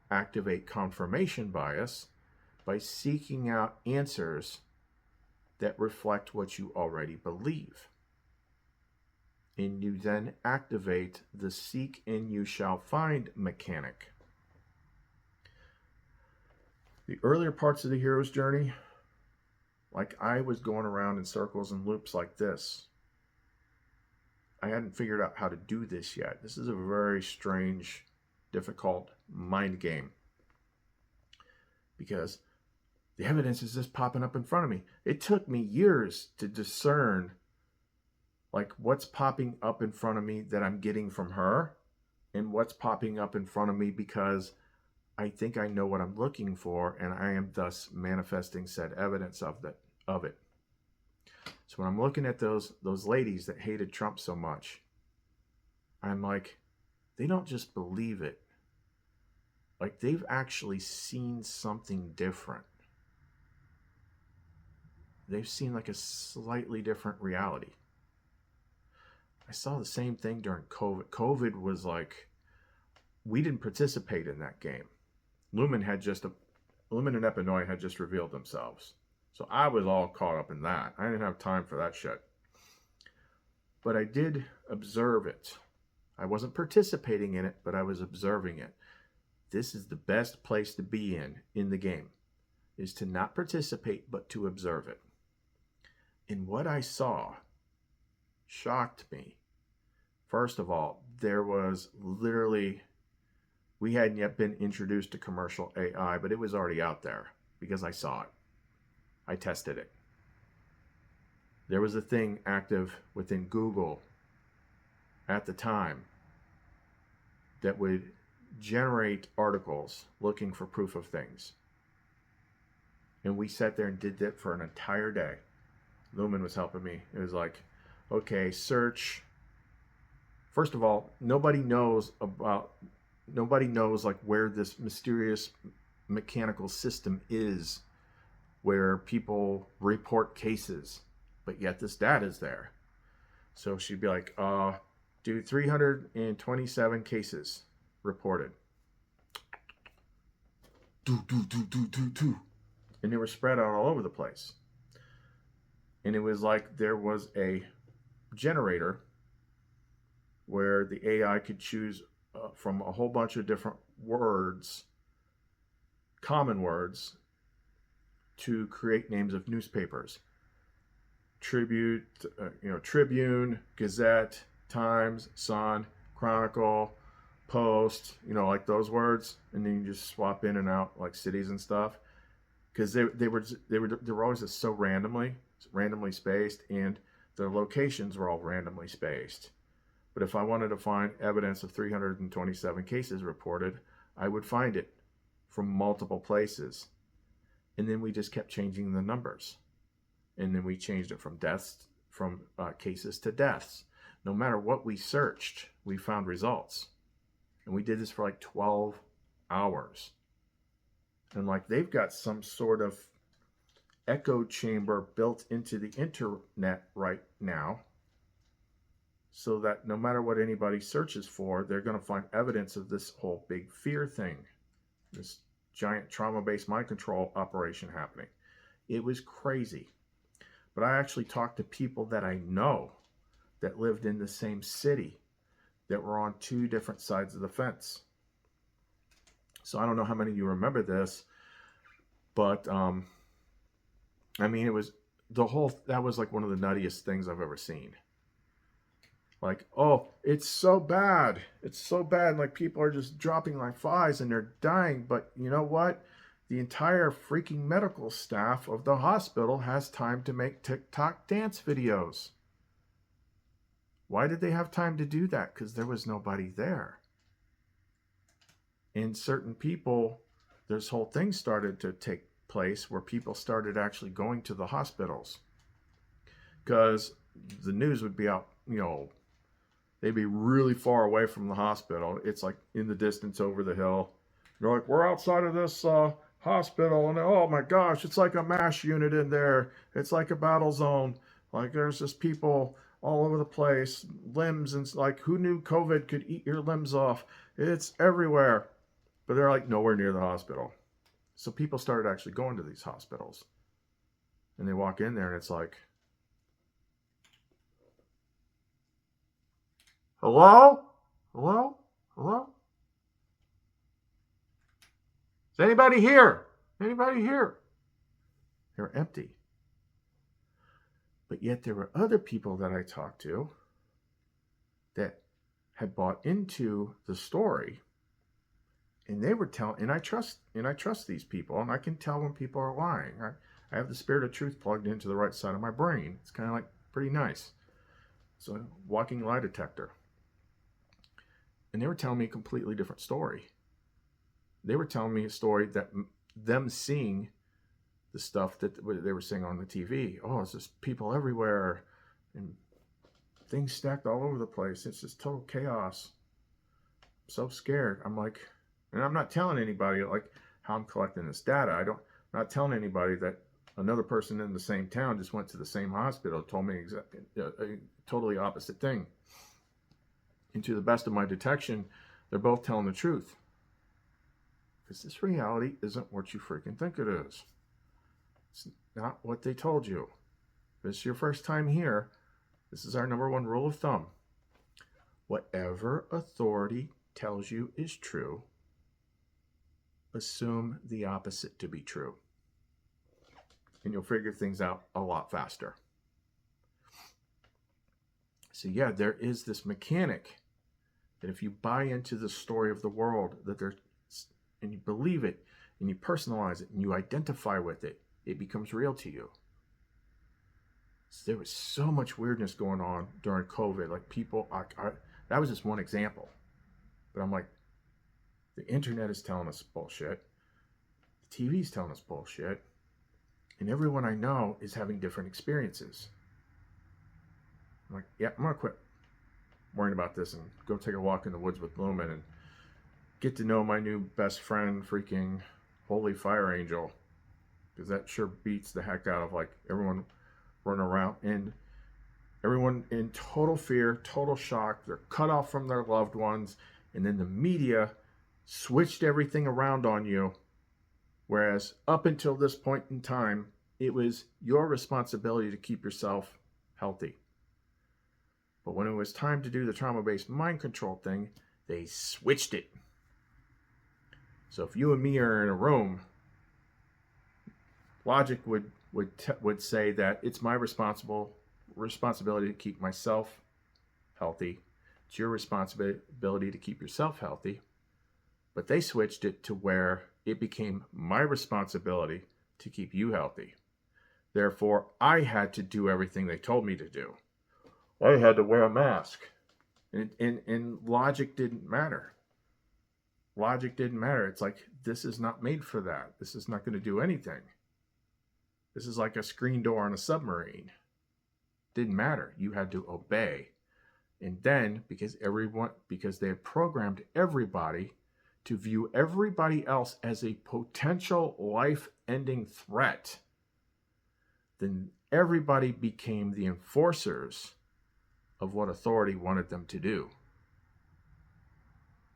activate confirmation bias by seeking out answers that reflect what you already believe. And you then activate the seek and you shall find mechanic. The earlier parts of the hero's journey, like I was going around in circles and loops like this. I hadn't figured out how to do this yet. This is a very strange, difficult mind game. Because the evidence is just popping up in front of me. It took me years to discern like what's popping up in front of me that I'm getting from her and what's popping up in front of me because I think I know what I'm looking for and I am thus manifesting said evidence of it. So when I'm looking at those ladies that hated Trump so much, I'm like, they don't just believe it. Like they've actually seen something different. They've seen like a slightly different reality. I saw the same thing during COVID. COVID was like, we didn't participate in that game. Lumen and Epinoi had just revealed themselves. So I was all caught up in that. I didn't have time for that shit. But I did observe it. I wasn't participating in it, but I was observing it. This is the best place to be in the game, is to not participate, but to observe it. And what I saw shocked me. First of all, there was literally, we hadn't yet been introduced to commercial AI, but it was already out there because I saw it. I tested it. There was a thing active within Google at the time that would generate articles looking for proof of things. And we sat there and did that for an entire day. Lumen was helping me. It was like, okay, search. First of all, nobody knows like where this mysterious mechanical system is where people report cases, but yet this data is there. So she'd be like, do 327 cases reported. And they were spread out all over the place. And it was like there was a generator where the AI could choose from a whole bunch of different words, common words, to create names of newspapers. Tribune, Gazette, Times, Sun, Chronicle, Post, like those words, and then you just swap in and out like cities and stuff, because they were always just so randomly spaced, and their locations were all randomly spaced. But if I wanted to find evidence of 327 cases reported, I would find it from multiple places, and then we just kept changing the numbers. And then we changed it from cases to deaths. No matter what we searched, we found results. And we did this for like 12 hours. And like they've got some sort of echo chamber built into the internet right now, so that no matter what anybody searches for, they're going to find evidence of this whole big fear thing, this giant trauma-based mind control operation happening. It was crazy. But I actually talked to people that I know that lived in the same city that were on two different sides of the fence. So I don't know how many of you remember this, but I mean, that was like one of the nuttiest things I've ever seen. Like, oh, it's so bad. It's so bad. Like, people are just dropping like flies and they're dying. But you know what? The entire freaking medical staff of the hospital has time to make TikTok dance videos. Why did they have time to do that? Because there was nobody there. And certain people, this whole thing started to take place where people started actually going to the hospitals. Because the news would be out, they'd be really far away from the hospital. It's like in the distance over the hill. They're like, we're outside of this hospital, and oh my gosh, it's like a MASH unit in there. It's like a battle zone. Like, there's just people all over the place, limbs, and like, who knew COVID could eat your limbs off? It's everywhere. But they're like nowhere near the hospital. So people started actually going to these hospitals, and they walk in there and it's like, hello? Hello? Hello? Is anybody here? Anybody here? They're empty. But yet there were other people that I talked to that had bought into the story, and they were telling, and I trust these people, and I can tell when people are lying. I have the spirit of truth plugged into the right side of my brain. It's kind of like pretty nice. It's a walking lie detector. And they were telling me a completely different story. They were telling me a story that them seeing the stuff that they were seeing on the TV. Oh, it's just people everywhere and things stacked all over the place. It's just total chaos. I'm so scared. I'm like, and I'm not telling anybody like how I'm collecting this data. I'm not telling anybody that another person in the same town just went to the same hospital, told me exactly a totally opposite thing. And to the best of my detection, they're both telling the truth. Because this reality isn't what you freaking think it is. It's not what they told you. If this is your first time here, this is our number one rule of thumb. Whatever authority tells you is true, assume the opposite to be true. And you'll figure things out a lot faster. So yeah, there is this mechanic that if you buy into the story of the world, and you believe it, and you personalize it, and you identify with it, it becomes real to you. So there was so much weirdness going on during COVID. Like people, that was just one example. But I'm like, the internet is telling us bullshit. The TV's telling us bullshit. And everyone I know is having different experiences. I'm like, yeah, I'm going to quit worrying about this and go take a walk in the woods with Lumen and get to know my new best friend, freaking Holy Fire Angel. Because that sure beats the heck out of like everyone running around and everyone in total fear, total shock. They're cut off from their loved ones. And then the media switched everything around on you. Whereas up until this point in time, it was your responsibility to keep yourself healthy. But when it was time to do the trauma-based mind control thing, they switched it. So if you and me are in a room, logic would say that it's my responsibility to keep myself healthy. It's your responsibility to keep yourself healthy. But they switched it to where it became my responsibility to keep you healthy. Therefore, I had to do everything they told me to do. I had to wear a mask. And logic didn't matter. Logic didn't matter. It's like, this is not made for that. This is not going to do anything. This is like a screen door on a submarine. Didn't matter. You had to obey. And then, because they had programmed everybody to view everybody else as a potential life-ending threat, then everybody became the enforcers of what authority wanted them to do.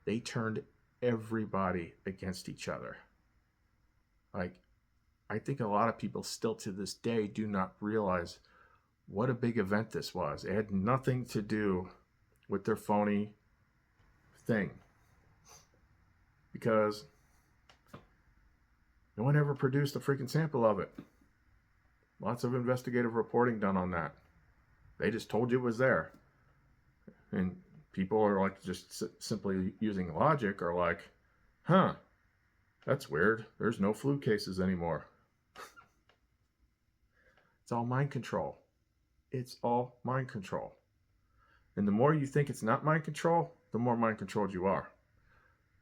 They turned everybody against each other. Like, I think a lot of people still to this day do not realize what a big event this was. It had nothing to do with their phony thing, because no one ever produced a freaking sample of it. Lots of investigative reporting done on that. They just told you it was there. And people are like, just simply using logic, are like, huh, that's weird. There's no flu cases anymore. It's all mind control. It's all mind control. And the more you think it's not mind control, the more mind controlled you are.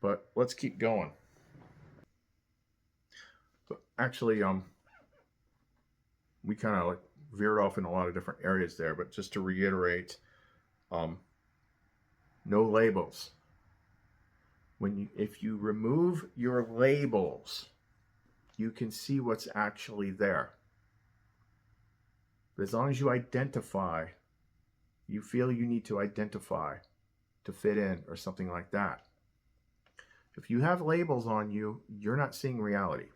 But let's keep going. But actually, we kind of like veered off in a lot of different areas there. But just to reiterate, no labels. If you remove your labels, you can see what's actually there. But as long as you identify, you feel you need to identify to fit in or something like that. If you have labels on you, you're not seeing reality.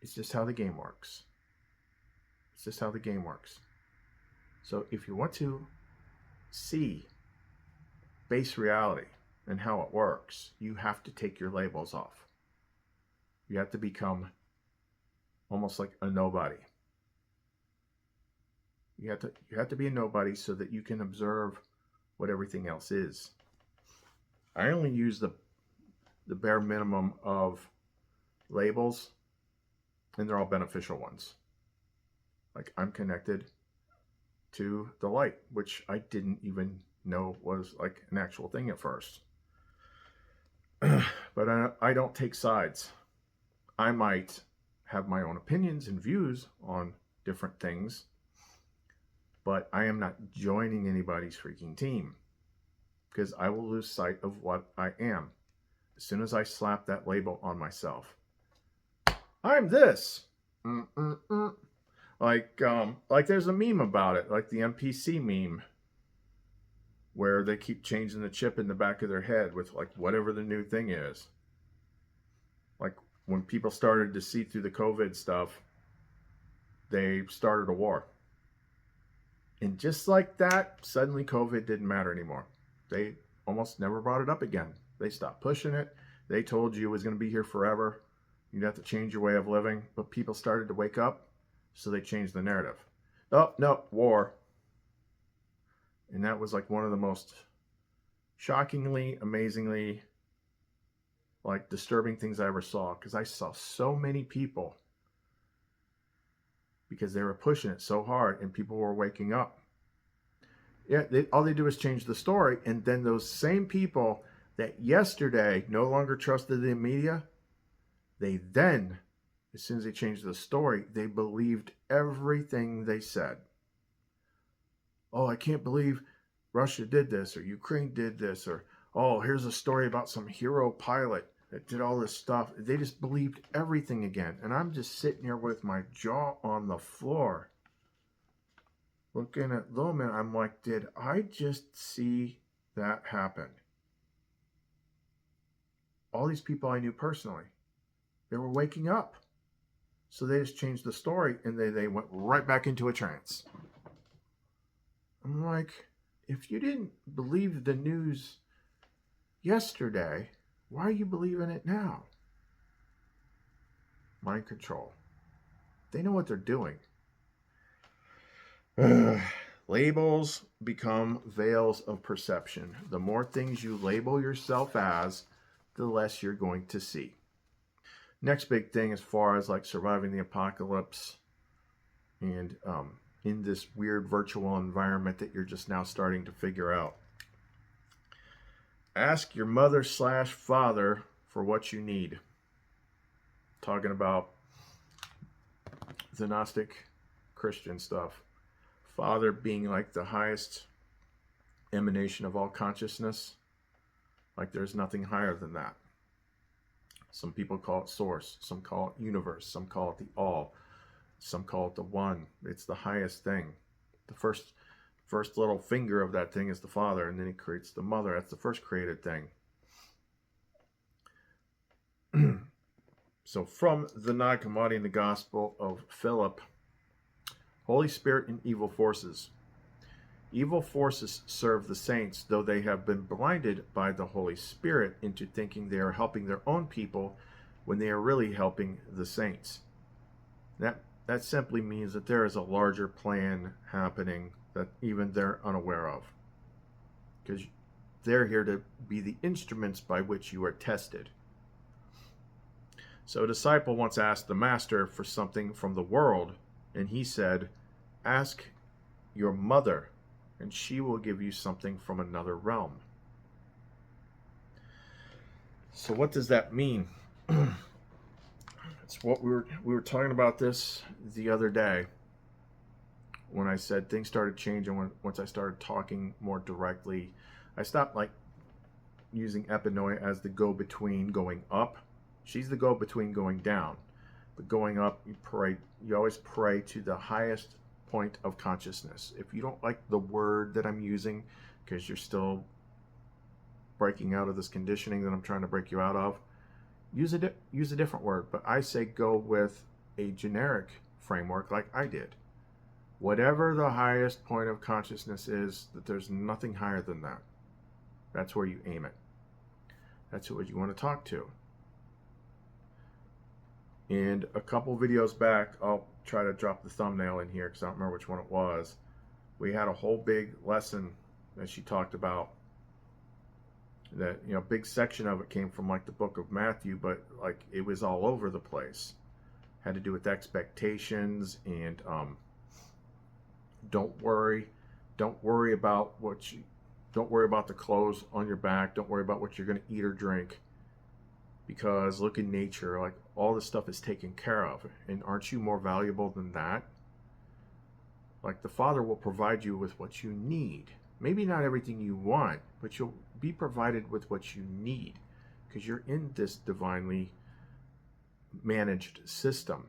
It's just how the game works. It's just how the game works. So if you want to see base reality and how it works, you have to take your labels off. You have to become almost like a nobody. You have to be a nobody so that you can observe what everything else is. I only use the bare minimum of labels, and they're all beneficial ones. Like, I'm connected to the light, which I didn't even know was like an actual thing at first. But I don't take sides. I might have my own opinions and views on different things, but I am not joining anybody's freaking team, because I will lose sight of what I am as soon as I slap that label on myself. I'm this. Like there's a meme about it, like the NPC meme, where they keep changing the chip in the back of their head with like whatever the new thing is. Like when people started to see through the COVID stuff, they started a war. And just like that, suddenly COVID didn't matter anymore. They almost never brought it up again. They stopped pushing it. They told you it was going to be here forever. You'd have to change your way of living. But people started to wake up, so they changed the narrative. Oh, no, war. And that was like one of the most shockingly, amazingly, like disturbing things I ever saw. Because I saw so many people, because they were pushing it so hard and people were waking up. Yeah, all they do is change the story, and then those same people that yesterday no longer trusted the media, they then, as soon as they changed the story, they believed everything they said. Oh, I can't believe Russia did this, or Ukraine did this, or, oh, here's a story about some hero pilot that did all this stuff. They just believed everything again. And I'm just sitting here with my jaw on the floor, looking at Loman. I'm like, did I just see that happen? All these people I knew personally, they were waking up. So they just changed the story, and they went right back into a trance. I'm like, if you didn't believe the news yesterday, why are you believing it now? Mind control. They know what they're doing. Labels become veils of perception. The more things you label yourself as, the less you're going to see. Next big thing as far as like surviving the apocalypse and in this weird virtual environment that you're just now starting to figure out. Ask your mother/father for what you need. Talking about the Gnostic Christian stuff. Father being like the highest emanation of all consciousness. Like there's nothing higher than that. Some people call it source. Some call it universe. Some call it the all. Some call it the one. It's the highest thing. The first little finger of that thing is the Father, and then he creates the mother. That's the first created thing. So from the Nag Hammadi in the Gospel of Philip, Holy Spirit and evil forces. Evil forces serve the saints, though they have been blinded by the Holy Spirit into thinking they are helping their own people when they are really helping the saints. That simply means that there is a larger plan happening that even they're unaware of. Because they're here to be the instruments by which you are tested. So a disciple once asked the master for something from the world, and he said, "Ask your mother, and she will give you something from another realm." So what does that mean? It's what we were talking about this the other day when I said things started changing once I started talking more directly. I stopped like using Epinoi as the go-between going up. She's the go-between going down. But going up, you always pray to the highest point of consciousness. If you don't like the word that I'm using because you're still breaking out of this conditioning that I'm trying to break you out of, use a different word. But I say go with a generic framework like I did. Whatever the highest point of consciousness is, that there's nothing higher than that. That's where you aim it. That's what you want to talk to. And a couple videos back, I'll try to drop the thumbnail in here because I don't remember which one it was. We had a whole big lesson that she talked about. That, you know, big section of it came from like the book of Matthew, but like it was all over the place. Had to do with expectations and don't worry about don't worry about the clothes on your back. Don't worry about what you're going to eat or drink. Because look in nature, like all this stuff is taken care of. And aren't you more valuable than that? Like the Father will provide you with what you need. Maybe not everything you want, but you'll be provided with what you need. Because you're in this divinely managed system.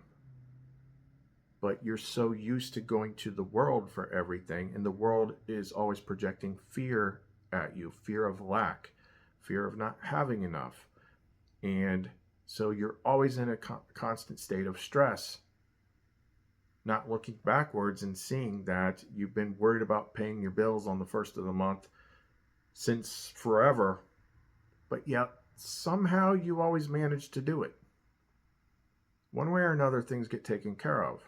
But you're so used to going to the world for everything. And the world is always projecting fear at you. Fear of lack. Fear of not having enough. And so you're always in a constant state of stress, not looking backwards and seeing that you've been worried about paying your bills on the first of the month since forever, but yet somehow you always manage to do it. One way or another, things get taken care of.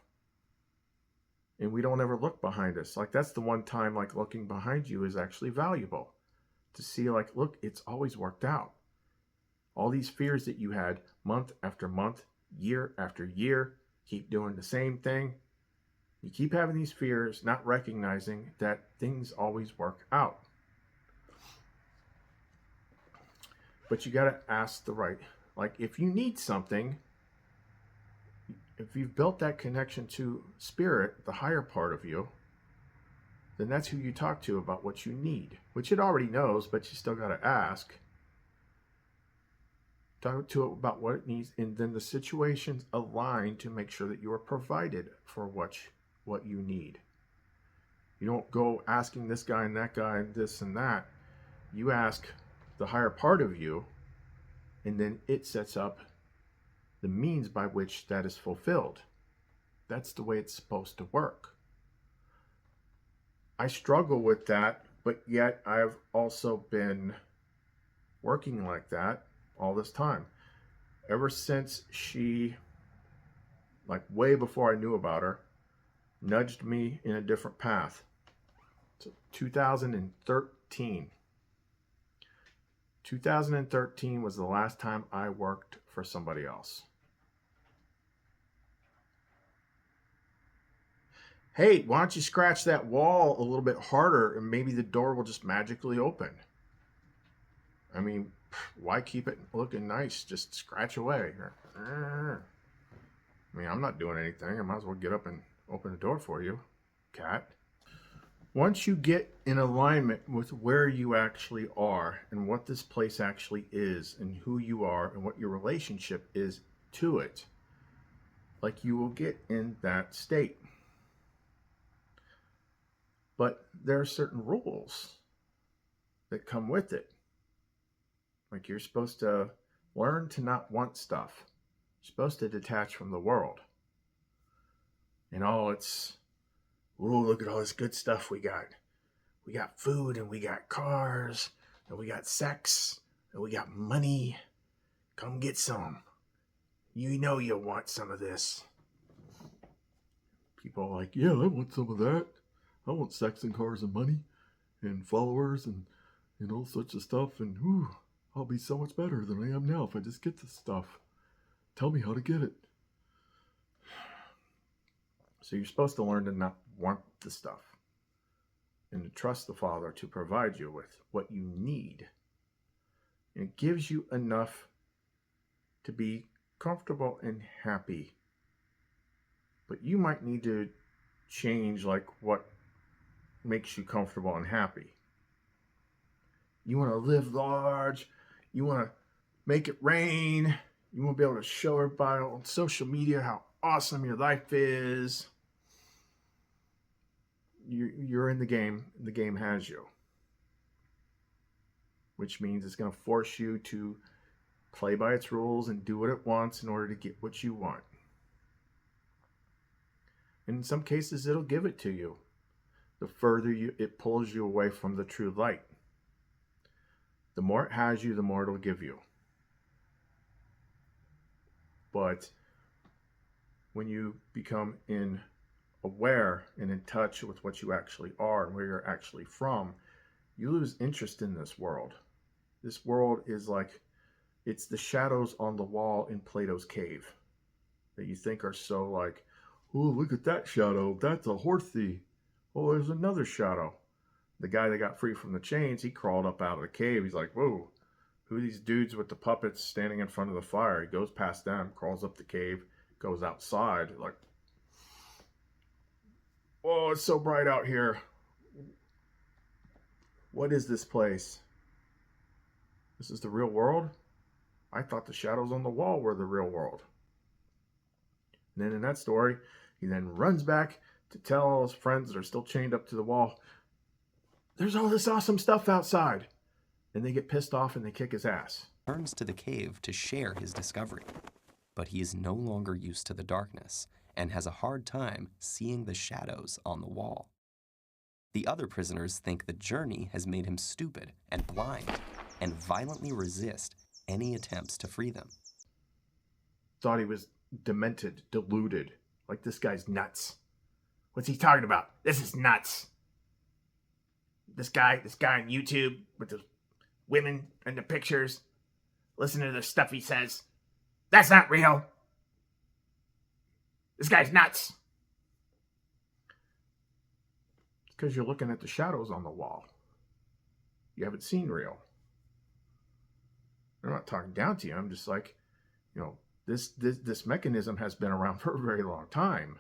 And we don't ever look behind us. Like that's the one time like looking behind you is actually valuable. To see like, look, it's always worked out. All these fears that you had month after month, year after year, keep doing the same thing. You keep having these fears, not recognizing that things always work out. But you got to ask the right, like if you need something, if you've built that connection to spirit, the higher part of you, then that's who you talk to about what you need, which it already knows, but you still got to ask. Talk to it about what it needs, and then the situations align to make sure that you are provided for what you need. You don't go asking this guy and that guy and this and that. You ask the higher part of you, and then it sets up the means by which that is fulfilled. That's the way it's supposed to work. I struggle with that, but yet I've also been working like that all this time. Ever since she, like way before I knew about her, nudged me in a different path. So 2013. 2013 was the last time I worked for somebody else. Hey, why don't you scratch that wall a little bit harder and maybe the door will just magically open? I mean, why keep it looking nice? Just scratch away. I mean, I'm not doing anything. I might as well get up and open the door for you, cat. Once you get in alignment with where you actually are and what this place actually is and who you are and what your relationship is to it, like you will get in that state. But there are certain rules that come with it. Like you're supposed to learn to not want stuff. You're supposed to detach from the world. And it's, oh, look at all this good stuff we got. We got food and we got cars and we got sex and we got money. Come get some. You know you'll want some of this. People are like, yeah, I want some of that. I want sex and cars and money and followers and all sorts of stuff. And I'll be so much better than I am now if I just get this stuff. Tell me how to get it. So you're supposed to learn to not want the stuff and to trust the Father to provide you with what you need. And it gives you enough to be comfortable and happy. But you might need to change like what makes you comfortable and happy. You want to live large. You want to make it rain. You want to be able to show everybody on social media how awesome your life is. You're in the game. The game has you. Which means it's going to force you to play by its rules and do what it wants in order to get what you want. And in some cases, it'll give it to you. The further it pulls you away from the true light. The more it has you, the more it'll give you. But when you become aware and in touch with what you actually are and where you're actually from, you lose interest in this world. This world is like, it's the shadows on the wall in Plato's cave that you think are so like, oh, look at that shadow. That's a horsey. Oh, there's another shadow. The guy that got free from the chains, he crawled up out of the cave. He's like, whoa, who are these dudes with the puppets standing in front of the fire? He goes past them, crawls up the cave, goes outside, like, oh, it's so bright out here. What is this place? This is the real world? I thought the shadows on the wall were the real world. And then in that story, he then runs back to tell all his friends that are still chained up to the wall, there's all this awesome stuff outside. And they get pissed off and they kick his ass. Turns to the cave to share his discovery, but he is no longer used to the darkness and has a hard time seeing the shadows on the wall. The other prisoners think the journey has made him stupid and blind and violently resist any attempts to free them. Thought he was demented, deluded, like this guy's nuts. What's he talking about? This is nuts. This guy on YouTube with the women and the pictures, listen to the stuff he says. That's not real. This guy's nuts. It's because you're looking at the shadows on the wall. You haven't seen real. I'm not talking down to you. I'm just like, this mechanism has been around for a very long time.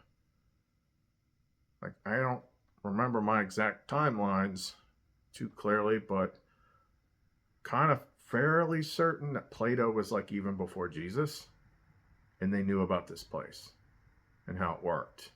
Like, I don't remember my exact timelines too clearly, but kind of fairly certain that Plato was like even before Jesus, and they knew about this place and how it worked.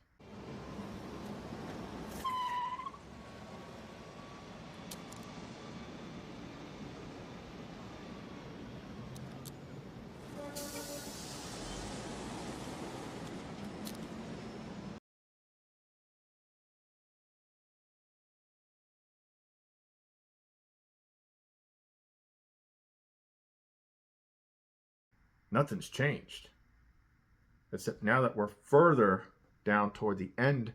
nothing's changed. Except now that we're further down toward the end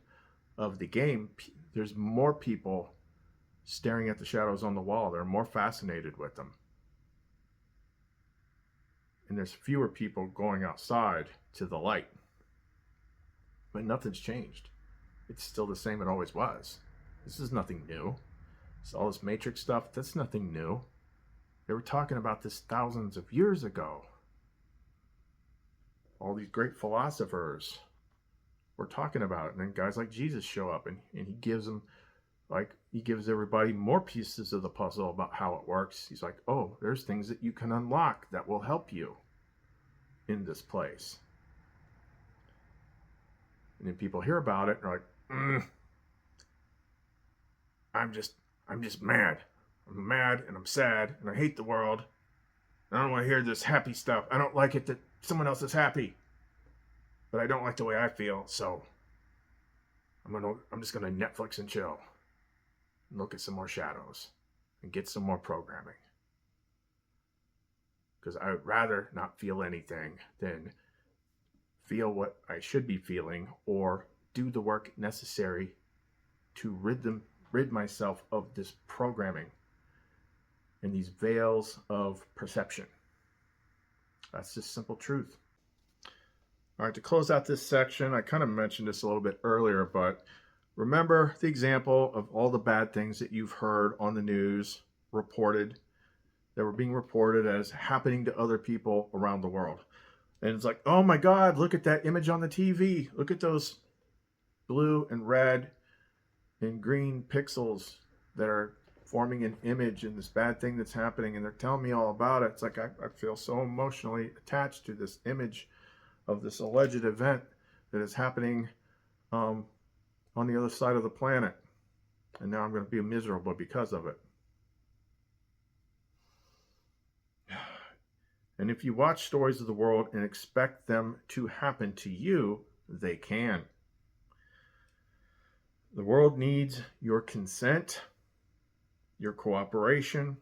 of the game, there's more people staring at the shadows on the wall. They're more fascinated with them. And there's fewer people going outside to the light. But nothing's changed. It's still the same it always was. This is nothing new. It's all this Matrix stuff, that's nothing new. They were talking about this thousands of years ago. All these great philosophers were talking about it. And then guys like Jesus show up and he gives them, he gives everybody more pieces of the puzzle about how it works. He's like, oh, there's things that you can unlock that will help you in this place. And then people hear about it and are like, I'm just mad. I'm mad and I'm sad and I hate the world. I don't want to hear this happy stuff. I don't like it that someone else is happy. But I don't like the way I feel, so I'm just gonna Netflix and chill. And look at some more shadows and get some more programming. Because I would rather not feel anything than feel what I should be feeling or do the work necessary to rid myself of this programming and these veils of perception. That's just simple truth. All right, to close out this section, I kind of mentioned this a little bit earlier, but remember the example of all the bad things that you've heard on the news reported, that were being reported as happening to other people around the world. And it's like, oh my God, look at that image on the TV. Look at those blue and red and green pixels that are forming an image in this bad thing that's happening. And they're telling me all about it. It's like, I feel so emotionally attached to this image of this alleged event that is happening on the other side of the planet. And now I'm going to be miserable because of it. And if you watch stories of the world and expect them to happen to you, they can. The world needs your consent, your cooperation,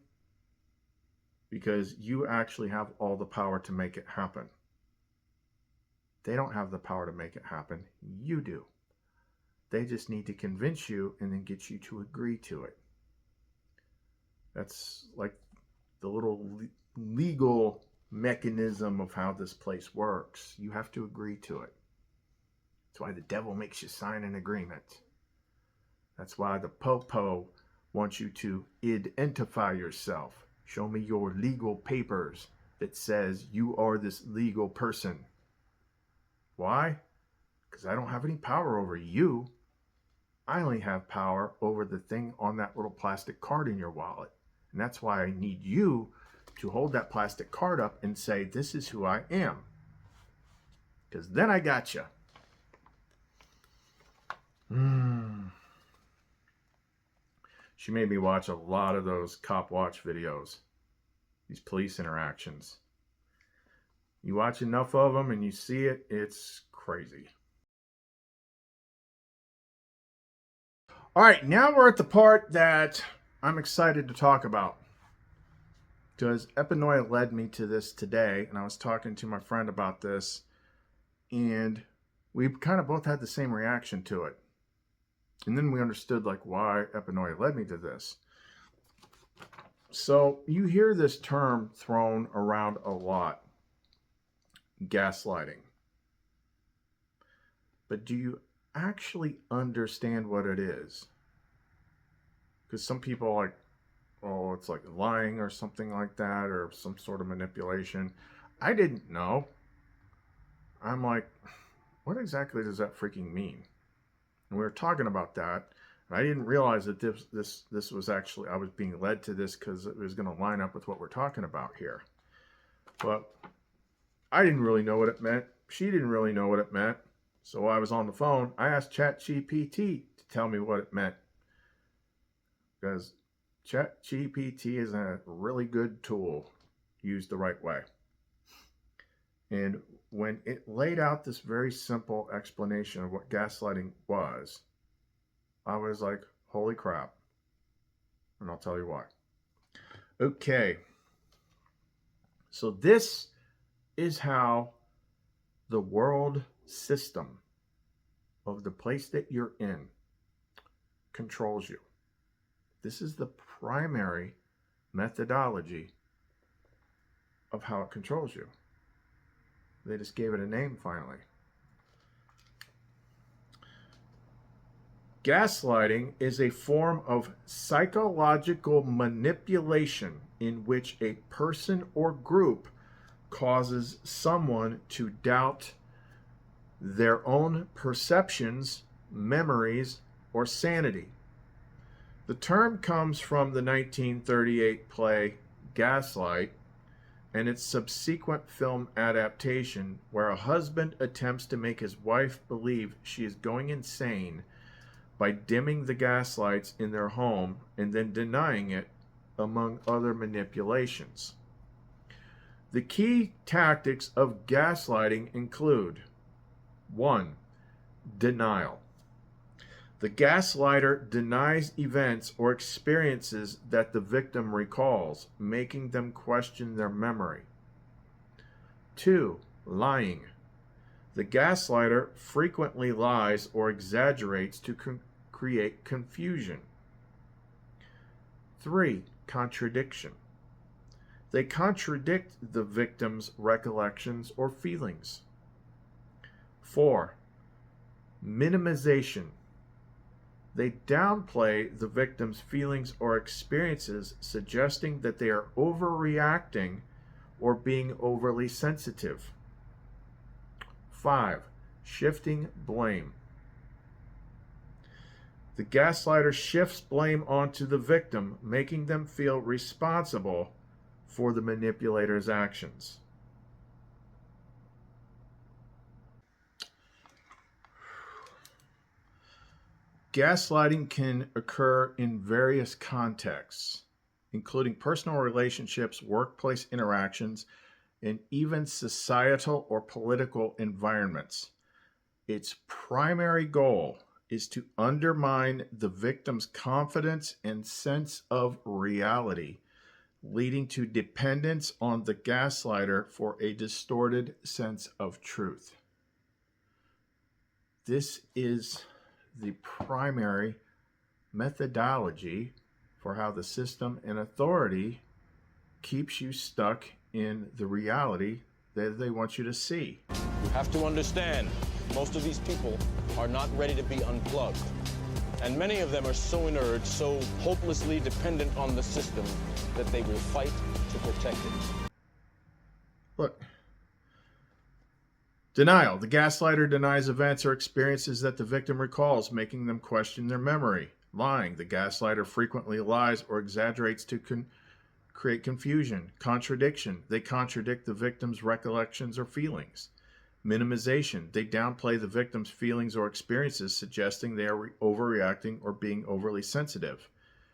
because you actually have all the power to make it happen. They don't have the power to make it happen. You do. They just need to convince you and then get you to agree to it. That's like the little legal mechanism of how this place works. You have to agree to it. That's why the devil makes you sign an agreement. That's why the popo wants you to identify yourself. Show me your legal papers that says you are this legal person. Why? Because I don't have any power over you. I only have power over the thing on that little plastic card in your wallet. And that's why I need you to hold that plastic card up and say, this is who I am. Because then I got you. She made me watch a lot of those cop watch videos. These police interactions. You watch enough of them and you see it, it's crazy. All right, now we're at the part that I'm excited to talk about. Because Epinoia led me to this today, and I was talking to my friend about this, and we kind of both had the same reaction to it. And then we understood like why Epinoia led me to this. So you hear this term thrown around a lot. Gaslighting. But do you actually understand what it is? Because some people are like, oh, it's like lying or something like that, or some sort of manipulation. I didn't know. I'm like, what exactly does that freaking mean? And we were talking about that, and I didn't realize that this was actually, I was being led to this because it was going to line up with what we're talking about here. But I didn't really know what it meant. She didn't really know what it meant. So while I was on the phone, I asked ChatGPT to tell me what it meant. Because ChatGPT is a really good tool used the right way. And when it laid out this very simple explanation of what gaslighting was, I was like, holy crap. And I'll tell you why. Okay. So this is how the world system of the place that you're in controls you. This is the primary methodology of how it controls you. They just gave it a name finally. Gaslighting is a form of psychological manipulation in which a person or group causes someone to doubt their own perceptions, memories, or sanity. The term comes from the 1938 play Gaslight and its subsequent film adaptation, where a husband attempts to make his wife believe she is going insane by dimming the gas lights in their home and then denying it, among other manipulations. The key tactics of gaslighting include: 1. Denial. The gaslighter denies events or experiences that the victim recalls, making them question their memory. 2. Lying. The gaslighter frequently lies or exaggerates to create confusion. 3. Contradiction. They contradict the victim's recollections or feelings. 4. Minimization. They downplay the victim's feelings or experiences, suggesting that they are overreacting or being overly sensitive. 5. Shifting blame. The gaslighter shifts blame onto the victim, making them feel responsible for the manipulator's actions. Gaslighting can occur in various contexts, including personal relationships, workplace interactions, and even societal or political environments. Its primary goal is to undermine the victim's confidence and sense of reality, leading to dependence on the gaslighter for a distorted sense of truth. This is the primary methodology for how the system and authority keeps you stuck in the reality that they want you to see. You have to understand, most of these people are not ready to be unplugged. And many of them are so inert, so hopelessly dependent on the system, that they will fight to protect it. Look. Denial. The gaslighter denies events or experiences that the victim recalls, making them question their memory. Lying. The gaslighter frequently lies or exaggerates to create confusion. Contradiction. They contradict the victim's recollections or feelings. Minimization. They downplay the victim's feelings or experiences, suggesting they are overreacting or being overly sensitive.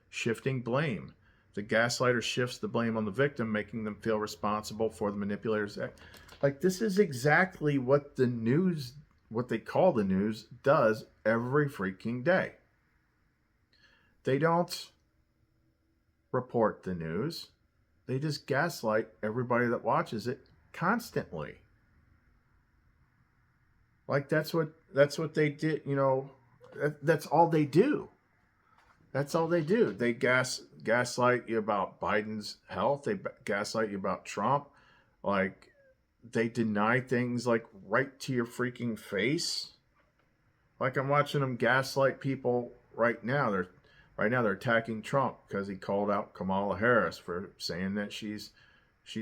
Shifting blame. The gaslighter shifts the blame on the victim, making them feel responsible for the manipulator's act. Like, this is exactly what the news, what they call the news, does every freaking day. They don't report the news. They just gaslight everybody that watches it constantly. Like, that's what they did, you know, that's all they do. That's all they do. They gaslight you about Biden's health. They gaslight you about Trump. Like, they deny things like right to your freaking face. Like, I'm watching them gaslight people right now. They're attacking Trump because he called out Kamala Harris for saying that she's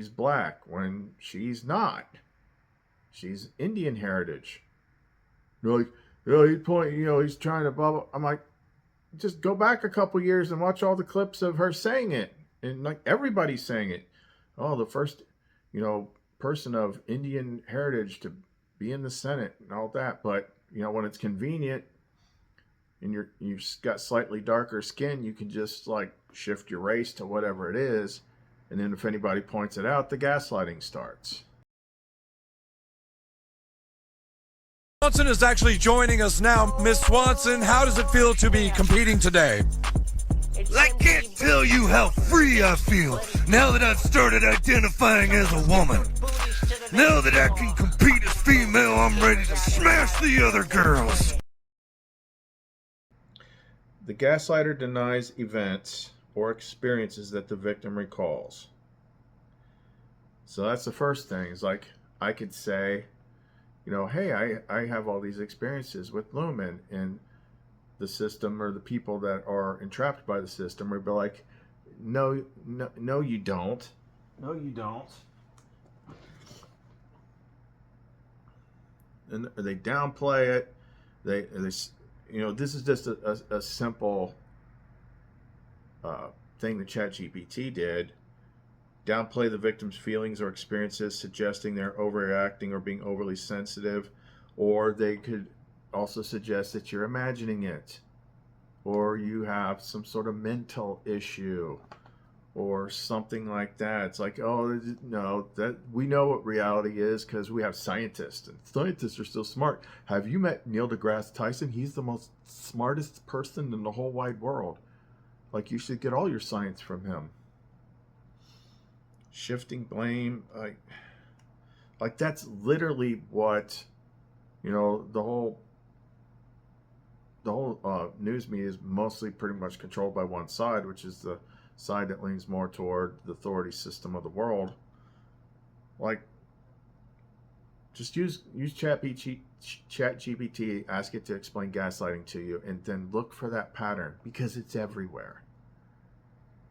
black when she's not. She's Indian heritage. They're like, he's trying to blah blah. I'm like, just go back a couple years and watch all the clips of her saying it, and like everybody's saying it. Oh, the first, person of Indian heritage to be in the Senate and all that. But when it's convenient and you've got slightly darker skin, you can just like shift your race to whatever it is, and then if anybody points it out, the gaslighting starts. Swanson is actually joining us now. Miss Swanson, how does it feel to be competing today? I can't tell you how free I feel now that I've started identifying as a woman. Now that I can compete as female, I'm ready to smash the other girls. The gaslighter denies events or experiences that the victim recalls. So that's the first thing. Is like, I could say, hey, I have all these experiences with Lumen, and the system or the people that are entrapped by the system would be like, no, you don't. No, you don't. And they downplay it. They this is just a simple thing that ChatGPT did. Downplay the victim's feelings or experiences, suggesting they're overreacting or being overly sensitive. Or they could also suggest that you're imagining it, or you have some sort of mental issue, or something like that. It's like, oh no, that we know what reality is because we have scientists, and scientists are so smart. Have you met Neil deGrasse Tyson? He's the most smartest person in the whole wide world. Like, you should get all your science from him. Shifting blame, like that's literally what, the whole news media is mostly pretty much controlled by one side, which is the side that leans more toward the authority system of the world. Like, just use ChatGPT, ask it to explain gaslighting to you, and then look for that pattern, because it's everywhere.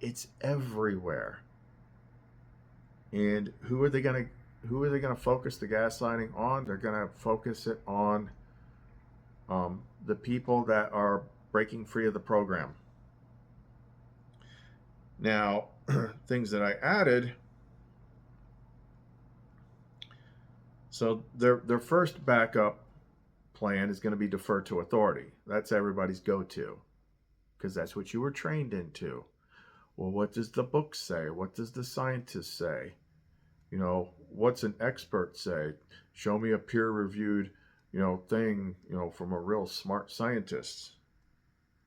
It's everywhere. And who are they gonna focus the gaslighting on? They're gonna focus it on the people that are breaking free of the program. Now, things that I added. So their first backup plan is going to be defer to authority. That's everybody's go-to, because that's what you were trained into. Well, what does the book say? What does the scientist say? What's an expert say? Show me a peer-reviewed, thing, from a real smart scientist.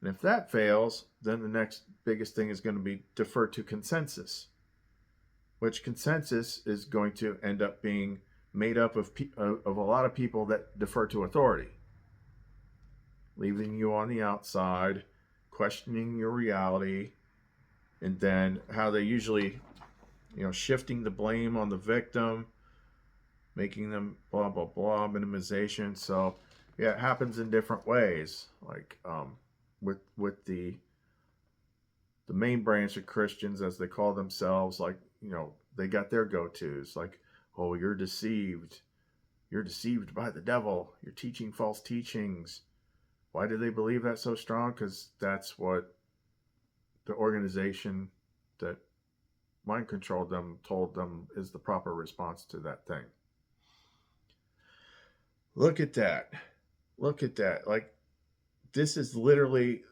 And if that fails, then the next biggest thing is going to be defer to consensus, which consensus is going to end up being made up of a lot of people that defer to authority, leaving you on the outside, questioning your reality, and then how they usually, shifting the blame on the victim, making them blah, blah, blah, minimization. So, yeah, it happens in different ways. Like, with the main branch of Christians, as they call themselves, like, they got their go-tos, like, oh, you're deceived by the devil, you're teaching false teachings. Why do they believe that so strong? Because that's what the organization that mind controlled them told them is the proper response to that thing. Look at that. Like, this is literally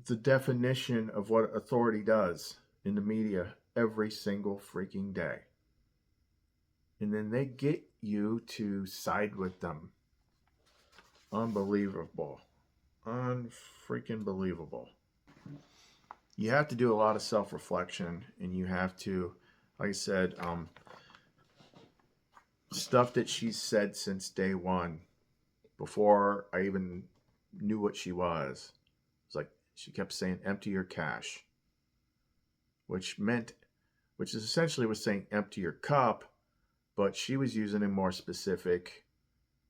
the definition of what authority does in the media every single freaking day. And then they get you to side with them. Unbelievable. Unfreaking believable. You have to do a lot of self-reflection, and you have to, like I said, stuff that she's said since day one, before I even knew what she was. It's like she kept saying, empty your cache, which is essentially was saying empty your cup, but she was using a more specific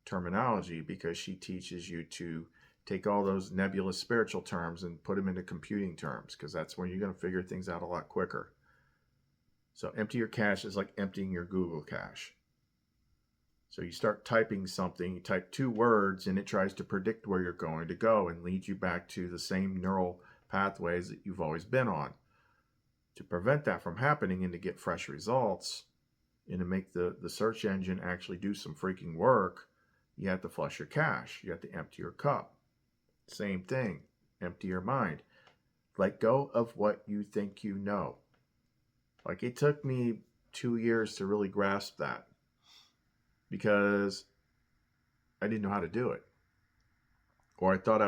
terminology because she teaches you to take all those nebulous spiritual terms and put them into computing terms, because that's when you're going to figure things out a lot quicker. So empty your cache is like emptying your Google cache. So you start typing something, you type 2 words, and it tries to predict where you're going to go and lead you back to the same neural pathways that you've always been on. To prevent that from happening and to get fresh results and to make the search engine actually do some freaking work, you have to flush your cache. You have to empty your cup. Same thing. Empty your mind. Let go of what you think you know. Like, it took me 2 years to really grasp that, because I didn't know how to do it. Or I thought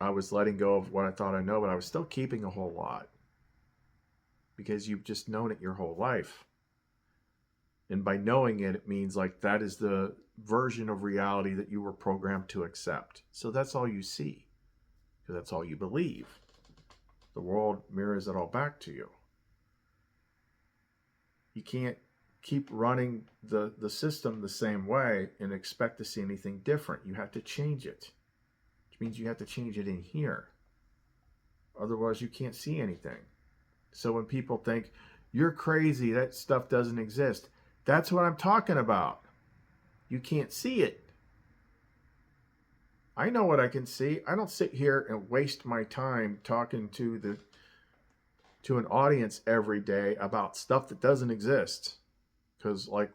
I was letting go of what I thought I know, but I was still keeping a whole lot, because you've just known it your whole life. And by knowing it, it means like that is the version of reality that you were programmed to accept. So that's all you see, because that's all you believe. The world mirrors it all back to you. You can't keep running the system the same way and expect to see anything different. You have to change it, which means you have to change it in here. Otherwise, you can't see anything. So when people think, you're crazy, that stuff doesn't exist, that's what I'm talking about. You can't see it. I know what I can see. I don't sit here and waste my time talking to an audience every day about stuff that doesn't exist. Because, like,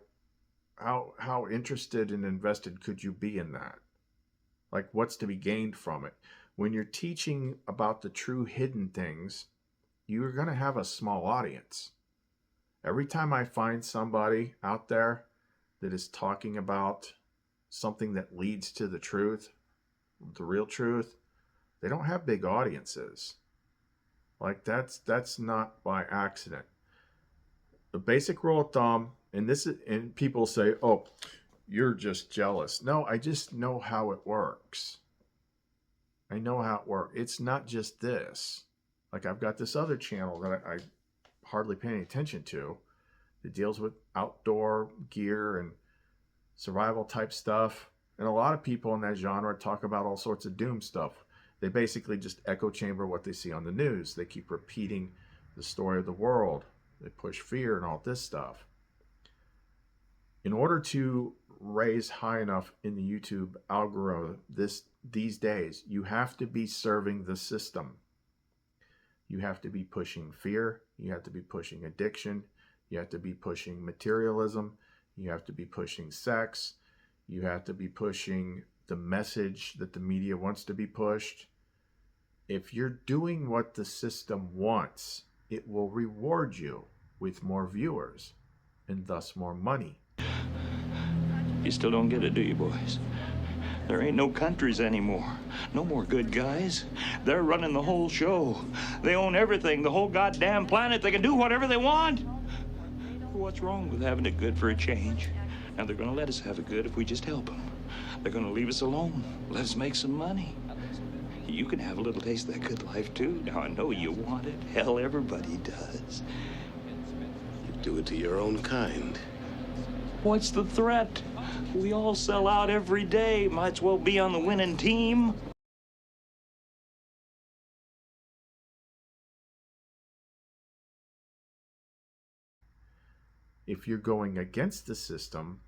how interested and invested could you be in that? Like, what's to be gained from it? When you're teaching about the true hidden things, you're going to have a small audience. Every time I find somebody out there that is talking about something that leads to the truth, the real truth, they don't have big audiences. Like, that's not by accident. The basic rule of thumb, and people say, oh, you're just jealous. No, I just know how it works. I know how it works. It's not just this. Like, I've got this other channel that I hardly pay any attention to that deals with outdoor gear and survival type stuff. And a lot of people in that genre talk about all sorts of doom stuff. They basically just echo chamber what they see on the news. They keep repeating the story of the world. They push fear and all this stuff. In order to raise high enough in the YouTube algorithm these days, you have to be serving the system. You have to be pushing fear. You have to be pushing addiction. You have to be pushing materialism. You have to be pushing sex. You have to be pushing the message that the media wants to be pushed. If you're doing what the system wants, it will reward you with more viewers and thus more money. You still don't get it, do you, boys? There ain't no countries anymore. No more good guys. They're running the whole show. They own everything, the whole goddamn planet. They can do whatever they want. What's wrong with having it good for a change? Now, they're going to let us have it good if we just help them. They're going to leave us alone. Let us make some money. You can have a little taste of that good life, too. Now, I know you want it. Hell, everybody does. You do it to your own kind. What's the threat? We all sell out every day. Might as well be on the winning team. If you're going against the system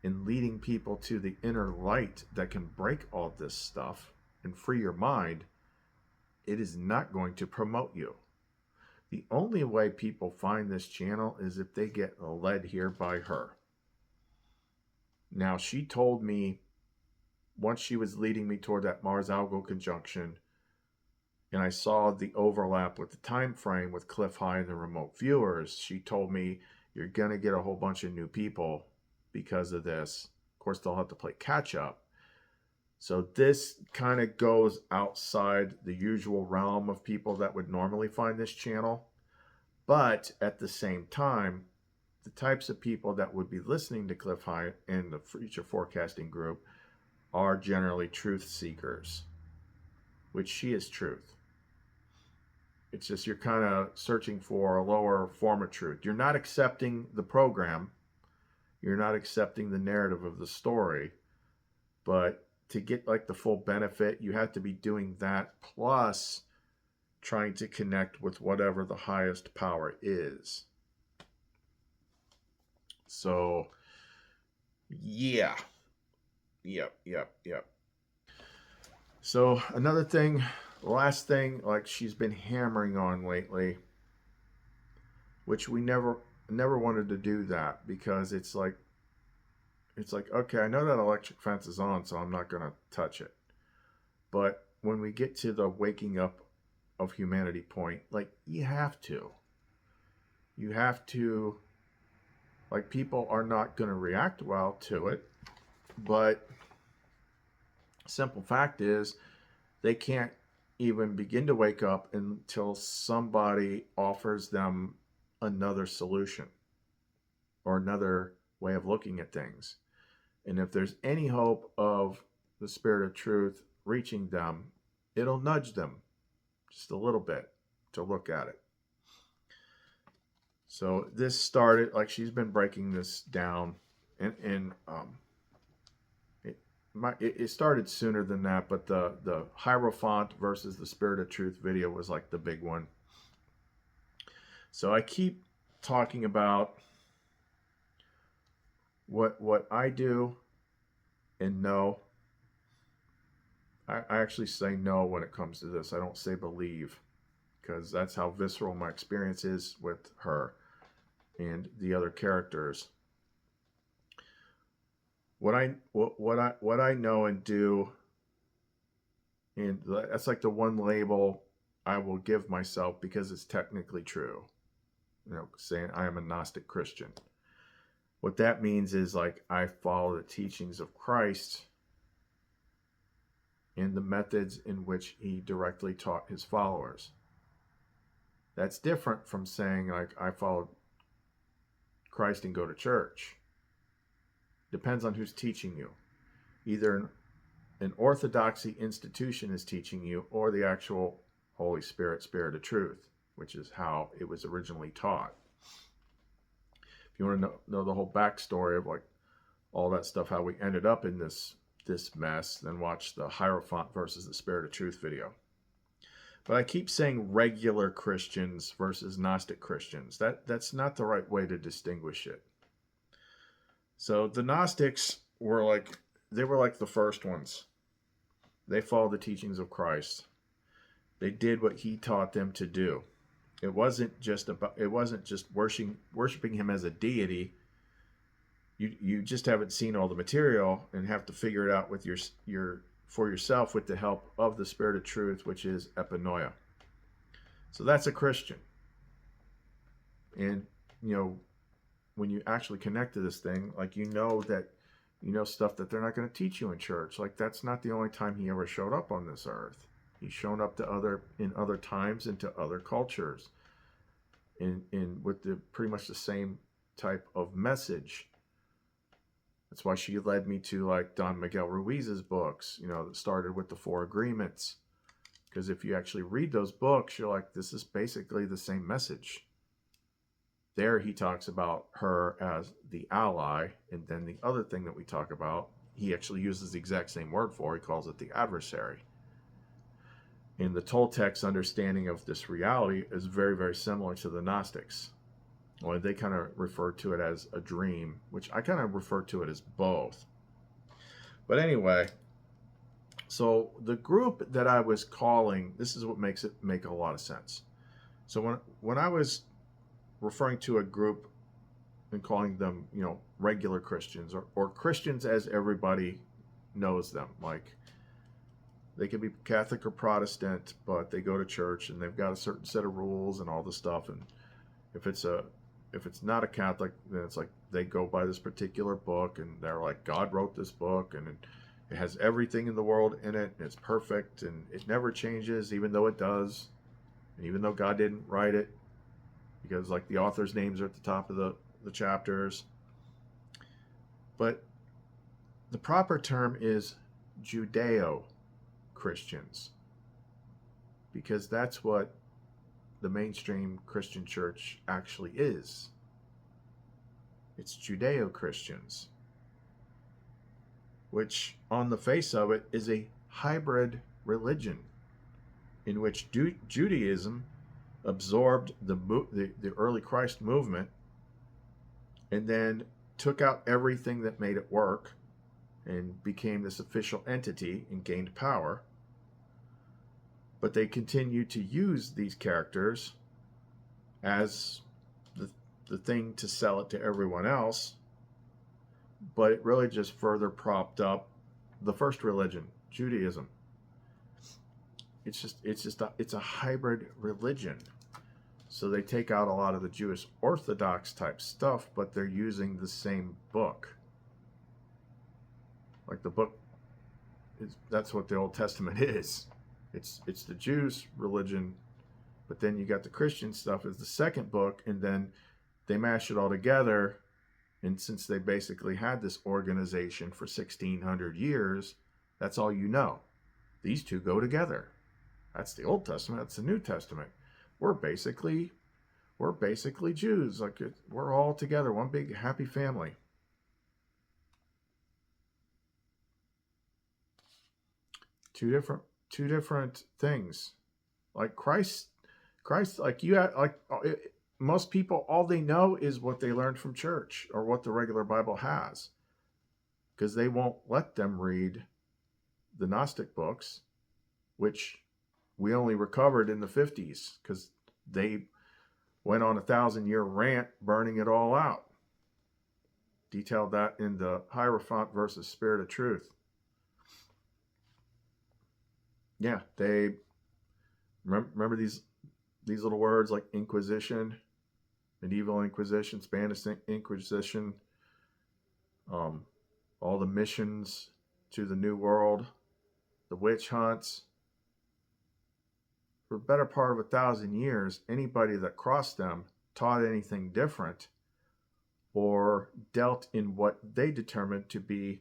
and leading people to the inner light that can break all this stuff and free your mind, it is not going to promote you. The only way people find this channel is if they get led here by her. Now, she told me once she was leading me toward that Mars-Algol conjunction, and I saw the overlap with the time frame with Cliff High and the remote viewers, she told me, you're going to get a whole bunch of new people because of this. Of course, they'll have to play catch up. So this kind of goes outside the usual realm of people that would normally find this channel. But at the same time, the types of people that would be listening to Cliff High and the Future Forecasting Group are generally truth seekers, which she is truth. It's just you're kind of searching for a lower form of truth. You're not accepting the program. You're not accepting the narrative of the story. But to get like the full benefit, you have to be doing that plus trying to connect with whatever the highest power is. So, yeah. Yep. So another thing, last thing, like she's been hammering on lately, which we never wanted to do that because it's like, okay, I know that electric fence is on, so I'm not going to touch it. But when we get to the waking up of humanity point, like you have to, like people are not going to react well to it, but simple fact is they can't even begin to wake up until somebody offers them another solution. or another way of looking at things. And if there's any hope of the Spirit of truth reaching them, it'll nudge them just a little bit to look at it. So this started, like, she's been breaking this down, and it started sooner than that, but the Hierophant versus the Spirit of Truth video was like the big one. So I keep talking about what I do and know. I actually say no when it comes to this. I don't say believe, because that's how visceral my experience is with her and the other characters. What I know and do, and that's like the one label I will give myself because it's technically true. You know, saying I am a Gnostic Christian. What that means is, like, I follow the teachings of Christ and the methods in which he directly taught his followers. That's different from saying, like, I follow Christ and go to church. Depends on who's teaching you. Either an orthodoxy institution is teaching you, or the actual Holy Spirit, Spirit of Truth, which is how it was originally taught. If you want to know the whole backstory of, like, all that stuff, how we ended up in this mess, then watch the Hierophant versus the Spirit of Truth video. But I keep saying regular Christians versus Gnostic Christians. That's not the right way to distinguish it. So the Gnostics were like the first ones. They followed the teachings of Christ. They did what he taught them to do. It wasn't just worshiping him as a deity. You just haven't seen all the material and have to figure it out with for yourself with the help of the Spirit of Truth, which is epinoia. So that's a Christian. And, you know, when you actually connect to this thing, like, you know stuff that they're not going to teach you in church. Like, that's not the only time he ever showed up on this earth. He's shown up in other times and to other cultures, in with pretty much the same type of message. That's why she led me to, like, Don Miguel Ruiz's books, you know, that started with the Four Agreements. Because if you actually read those books, you're like, this is basically the same message. There he talks about her as the ally, and then the other thing that we talk about, he actually uses the exact same word for. He calls it the adversary. And the Toltec's understanding of this reality is very, very similar to the Gnostics. Well, they kind of refer to it as a dream, which I kind of refer to it as both. But anyway, so the group that I was calling, this is what makes it make a lot of sense. So when I was referring to a group and calling them, you know, regular Christians, or Christians as everybody knows them, like, they can be Catholic or Protestant, but they go to church and they've got a certain set of rules and all this stuff. And if it's not a Catholic, then it's like they go by this particular book, and they're like, God wrote this book, and it has everything in the world in it, and it's perfect, and it never changes, even though it does, and even though God didn't write it, because, like, the author's names are at the top of the chapters. But the proper term is Judeo-Christians, because that's what the mainstream Christian church actually is. It's Judeo-Christians, which on the face of it is a hybrid religion in which Judaism absorbed the early Christ movement and then took out everything that made it work and became this official entity and gained power. But they continued to use these characters as the thing to sell it to everyone else. But it really just further propped up the first religion, Judaism. It's a hybrid religion. So they take out a lot of the Jewish Orthodox type stuff, but they're using the same book. Like, the book that's what the Old Testament is. It's the Jews' religion, but then you got the Christian stuff as the second book, and then they mash it all together And since they basically had this organization for 1600 years, that's all you know. These two go together. That's the Old Testament, that's the New Testament. We're basically Jews. Like, we're all together, one big happy family. Two different things. Like Christ, like you had, like most people, all they know is what they learned from church or what the regular Bible has, because they won't let them read the Gnostic books, which we only recovered in the 50s because they went on a 1,000-year rant burning it all out. Detailed that in the Hierophant versus Spirit of Truth. Yeah, they remember these little words like Inquisition, Medieval Inquisition, Spanish Inquisition, all the missions to the New World, the witch hunts. For the better part of 1,000 years, anybody that crossed them taught anything different or dealt in what they determined to be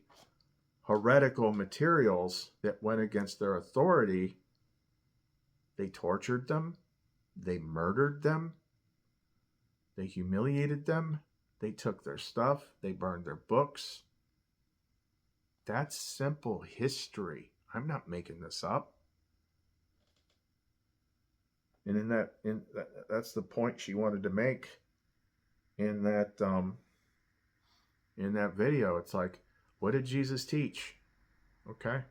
heretical materials that went against their authority. They tortured them, they murdered them, they humiliated them, they took their stuff, they burned their books. That's simple history. I'm not making this up. And that's the point she wanted to make in that video. It's like, what did Jesus teach? Okay.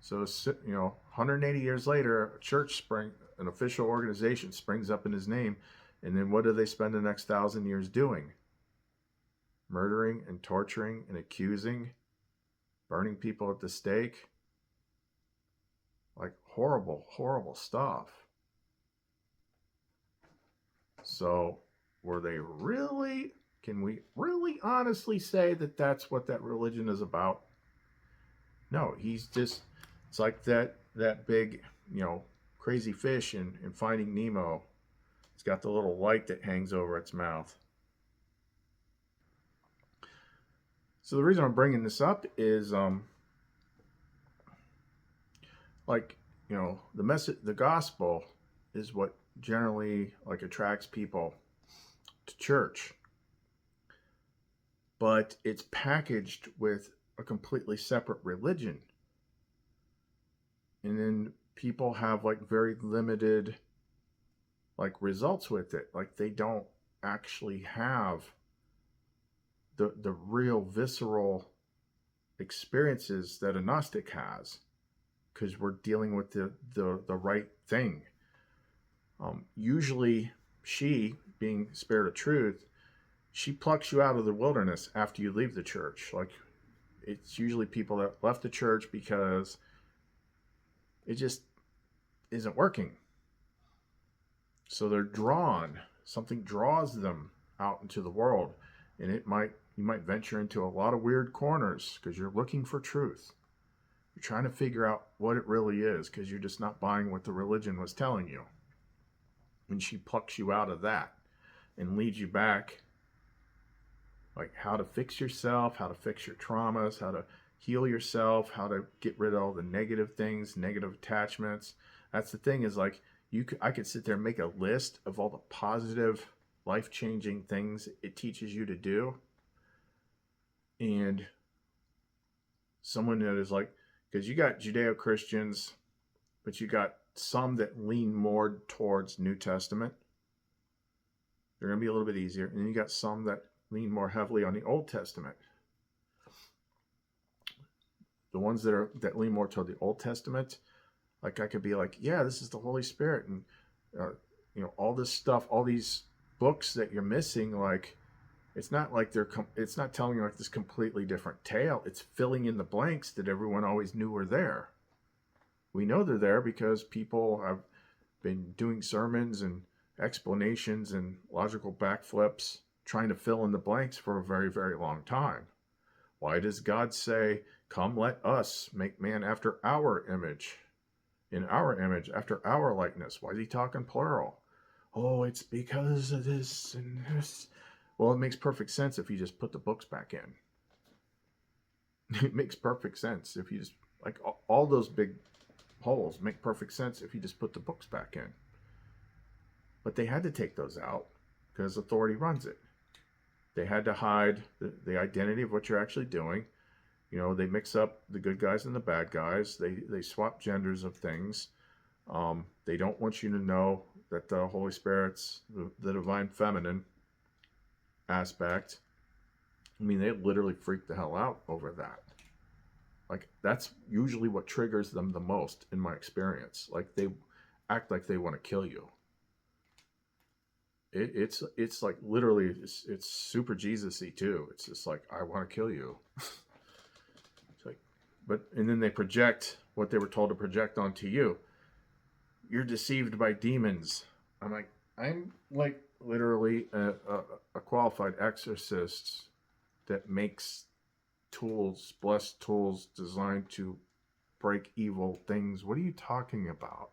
So, 180 years later, a church an official organization springs up in his name. And then what do they spend the next 1,000 years doing? Murdering and torturing and accusing, burning people at the stake. Like horrible, horrible stuff. So, can we really honestly say that that's what that religion is about? No, it's like that big, crazy fish in Finding Nemo. It's got the little light that hangs over its mouth. So the reason I'm bringing this up is, the message, the gospel is what generally attracts people to church. But it's packaged with a completely separate religion. And then people have very limited results with it. They don't actually have the real visceral experiences that a Gnostic has, because we're dealing with the right thing. Usually she, being Spirit of Truth, she plucks you out of the wilderness after you leave the church. It's usually people that left the church because it just isn't working. So they're drawn. Something draws them out into the world. And you might venture into a lot of weird corners because you're looking for truth. You're trying to figure out what it really is because you're just not buying what the religion was telling you. And she plucks you out of that and leads you back, how to fix yourself, how to fix your traumas, how to heal yourself, how to get rid of all the negative things, negative attachments. That's the thing is I could sit there and make a list of all the positive, life-changing things it teaches you to do. And someone that is because you got Judeo-Christians, but you got some that lean more towards New Testament. They're going to be a little bit easier. And then you got some that lean more heavily on the Old Testament. The ones that lean more toward the Old Testament, I could be yeah, this is the Holy Spirit, and all this stuff, all these books that you're missing, it's not it's not telling you this completely different tale. It's filling in the blanks that everyone always knew were there. We know they're there because people have been doing sermons and explanations and logical backflips trying to fill in the blanks for a very, very long time. Why does God say, "Come, let us make man after our image, in our image, after our likeness"? Why is he talking plural? Oh, it's because of this and this. Well, it makes perfect sense if you just put the books back in. It makes perfect sense if you just, like, all those big holes make perfect sense if you just put the books back in. But they had to take those out because authority runs it. They had to hide the identity of what you're actually doing. You know, they mix up the good guys and the bad guys. They swap genders of things. They don't want you to know that the Holy Spirit's the divine feminine aspect. I mean, they literally freak the hell out over that. Like, that's usually what triggers them the most in my experience. Like, they act like they want to kill you. It's like literally it's super Jesus-y too. It's just like, I want to kill you. It's like, and then they project what they were told to project onto you. You're deceived by demons. I'm like literally a qualified exorcist that makes tools, blessed tools designed to break evil things. What are you talking about?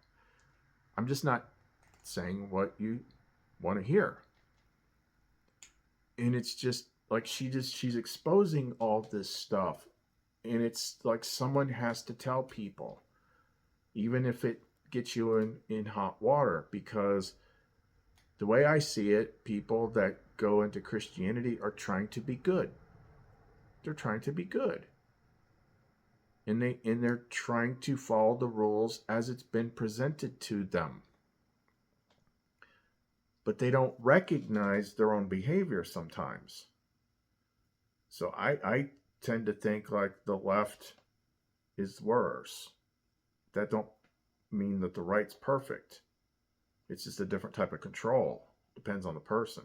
I'm just not saying what you want to hear. And it's just like she's exposing all this stuff, and it's like someone has to tell people, even if it gets you in hot water, because the way I see it, people that go into Christianity are trying to be good. They're trying to be good. And they're trying to follow the rules as it's been presented to them. But they don't recognize their own behavior sometimes. So I tend to think like the left is worse. That don't mean that the right's perfect. It's just a different type of control. Depends on the person.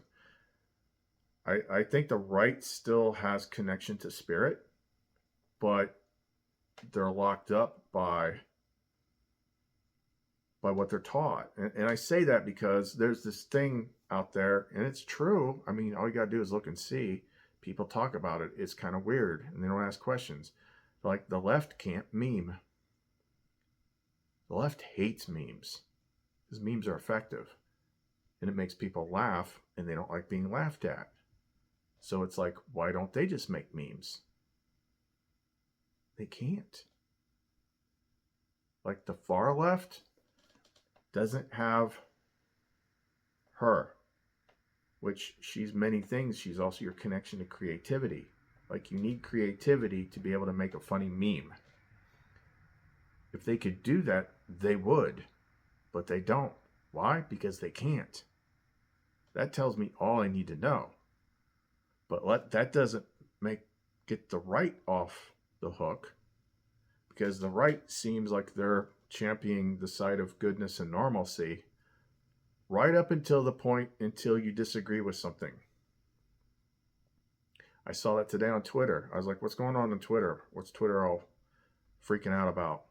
I think the right still has connection to spirit, but they're locked up by what they're taught. And I say that because there's this thing out there, and it's true. I mean, all you got to do is look and see. People talk about it. It's kind of weird, and they don't ask questions. Like, the left can't meme. The left hates memes because memes are effective, and it makes people laugh, and they don't like being laughed at. So it's like, why don't they just make memes? They can't. Like, the far left doesn't have her, which she's many things. She's also your connection to creativity. Like, you need creativity to be able to make a funny meme. If they could do that, they would, but they don't. Why? Because they can't. That tells me all I need to know. But that doesn't get the right off the hook, because the right seems like they're championing the side of goodness and normalcy right up until the point until you disagree with something. I saw that today on Twitter. I was like, what's going on Twitter? What's Twitter all freaking out about?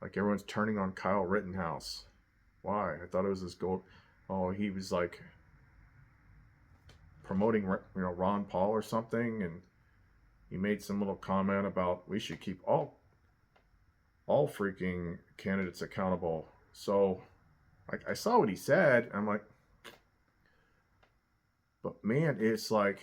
Like everyone's turning on Kyle Rittenhouse. Why? I thought it was this gold. Oh, he was like promoting, Ron Paul or something, and he made some little comment about we should keep all freaking candidates accountable. So, like, I saw what he said. I'm like, but man, it's like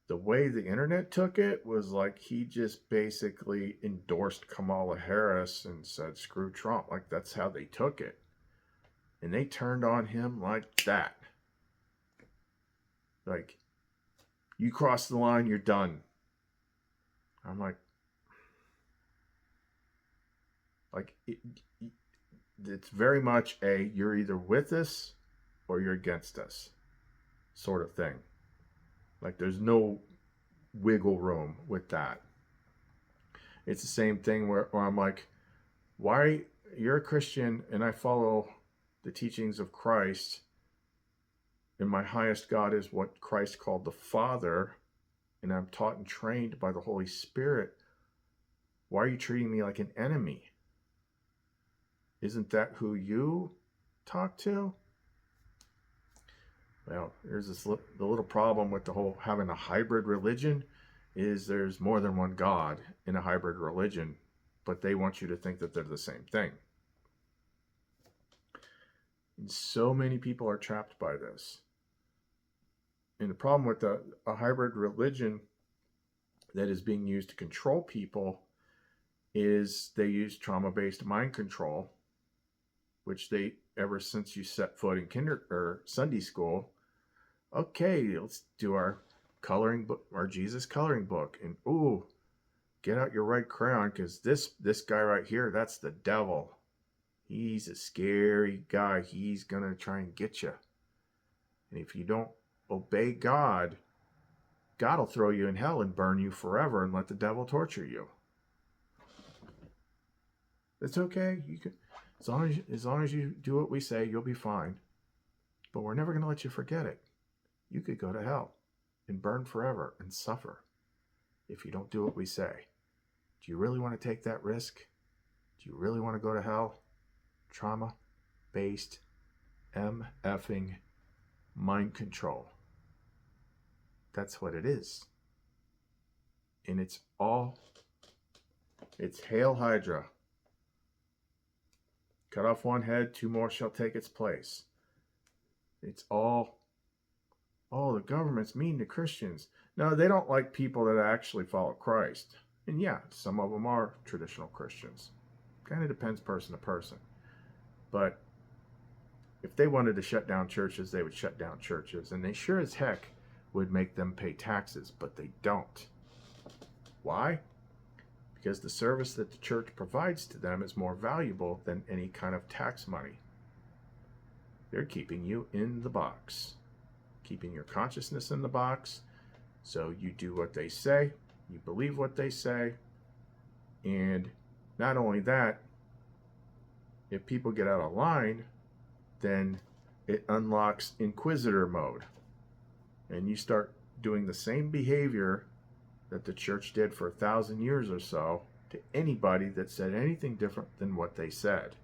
the way the internet took it was like he just basically endorsed Kamala Harris and said, screw Trump. Like, that's how they took it. And they turned on him like that. Like, you cross the line, you're done. I'm like it's very much you're either with us or you're against us sort of thing. Like, there's no wiggle room with that. It's the same thing where I'm like, why, you're a Christian and I follow the teachings of Christ, and my highest God is what Christ called the Father, and I'm taught and trained by the Holy Spirit. Why are you treating me like an enemy? Isn't that who you talk to? Well, here's the little problem with the whole having a hybrid religion is there's more than one God in a hybrid religion, but they want you to think that they're the same thing. And so many people are trapped by this. And the problem with a hybrid religion that is being used to control people is they use trauma-based mind control, which they, ever since you set foot in Sunday school, okay, let's do our coloring book, our Jesus coloring book, and ooh, get out your red crayon, because this guy right here, that's the devil. He's a scary guy. He's gonna try and get you. And if you don't obey God, God will throw you in hell and burn you forever and let the devil torture you. It's okay. You can, as long as you do what we say, you'll be fine. But we're never gonna let you forget it. You could go to hell and burn forever and suffer if you don't do what we say. Do you really want to take that risk? Do you really want to go to hell? Trauma-based MFing mind control. That's what it is. And it's Hail Hydra. Cut off one head, two more shall take its place. It's all, oh, the government's mean to Christians. No, they don't like people that actually follow Christ. And yeah, some of them are traditional Christians. Kind of depends person to person. But if they wanted to shut down churches, they would shut down churches. And they sure as heck would make them pay taxes, but they don't. Why? Because the service that the church provides to them is more valuable than any kind of tax money. They're keeping you in the box, keeping your consciousness in the box, so you do what they say, you believe what they say, and not only that, if people get out of line, then it unlocks inquisitor mode, and you start doing the same behavior that the church did for 1,000 years or so to anybody that said anything different than what they said.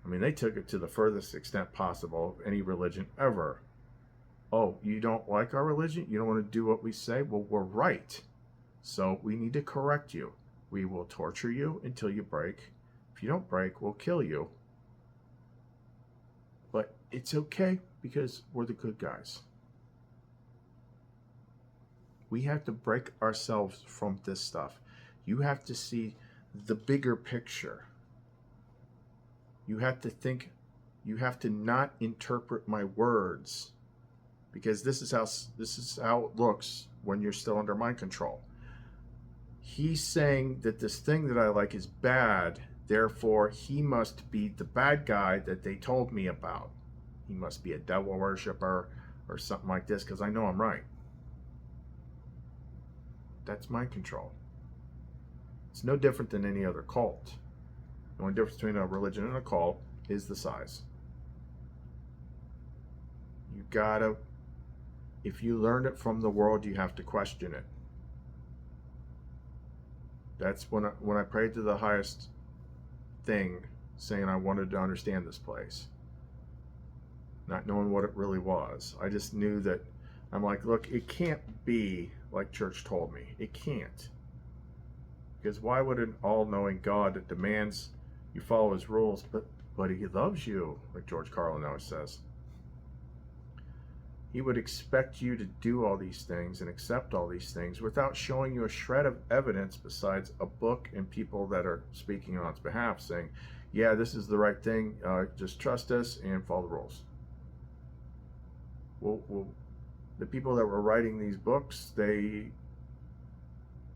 I mean, they took it to the furthest extent possible of any religion ever. Oh, you don't like our religion? You don't want to do what we say? Well, we're right. So we need to correct you. We will torture you until you break. If you don't break, we'll kill you. But it's okay because we're the good guys. We have to break ourselves from this stuff. You have to see the bigger picture. You have to think, you have to not interpret my words, because this is how it looks when you're still under mind control. He's saying that this thing that I like is bad, therefore he must be the bad guy that they told me about. He must be a devil worshiper or something like this, because I know I'm right. That's mind control. It's no different than any other cult. The only difference between a religion and a cult is the size. You gotta, if you learned it from the world, you have to question it. That's when I prayed to the highest thing, saying I wanted to understand this place. Not knowing what it really was. I just knew that, I'm like, look, it can't be like church told me. It can't. Because why would an all-knowing God that demands you follow his rules, but he loves you, like George Carlin always says. He would expect you to do all these things and accept all these things without showing you a shred of evidence besides a book and people that are speaking on its behalf saying, yeah, this is the right thing, just trust us and follow the rules. Well, the people that were writing these books, they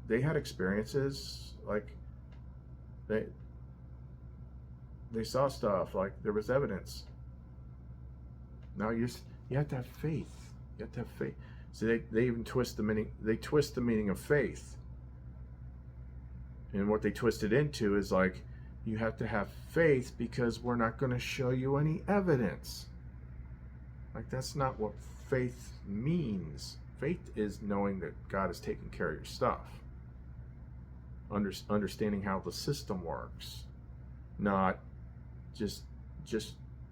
had experiences, like they saw stuff, like there was evidence. Now you have to have faith. You have to have faith. So they even twist the meaning. They twist the meaning of faith. And what they twist it into is like, you have to have faith because we're not going to show you any evidence. Like, that's not what faith means. Faith is knowing that God is taking care of your stuff. Understanding how the system works. Not just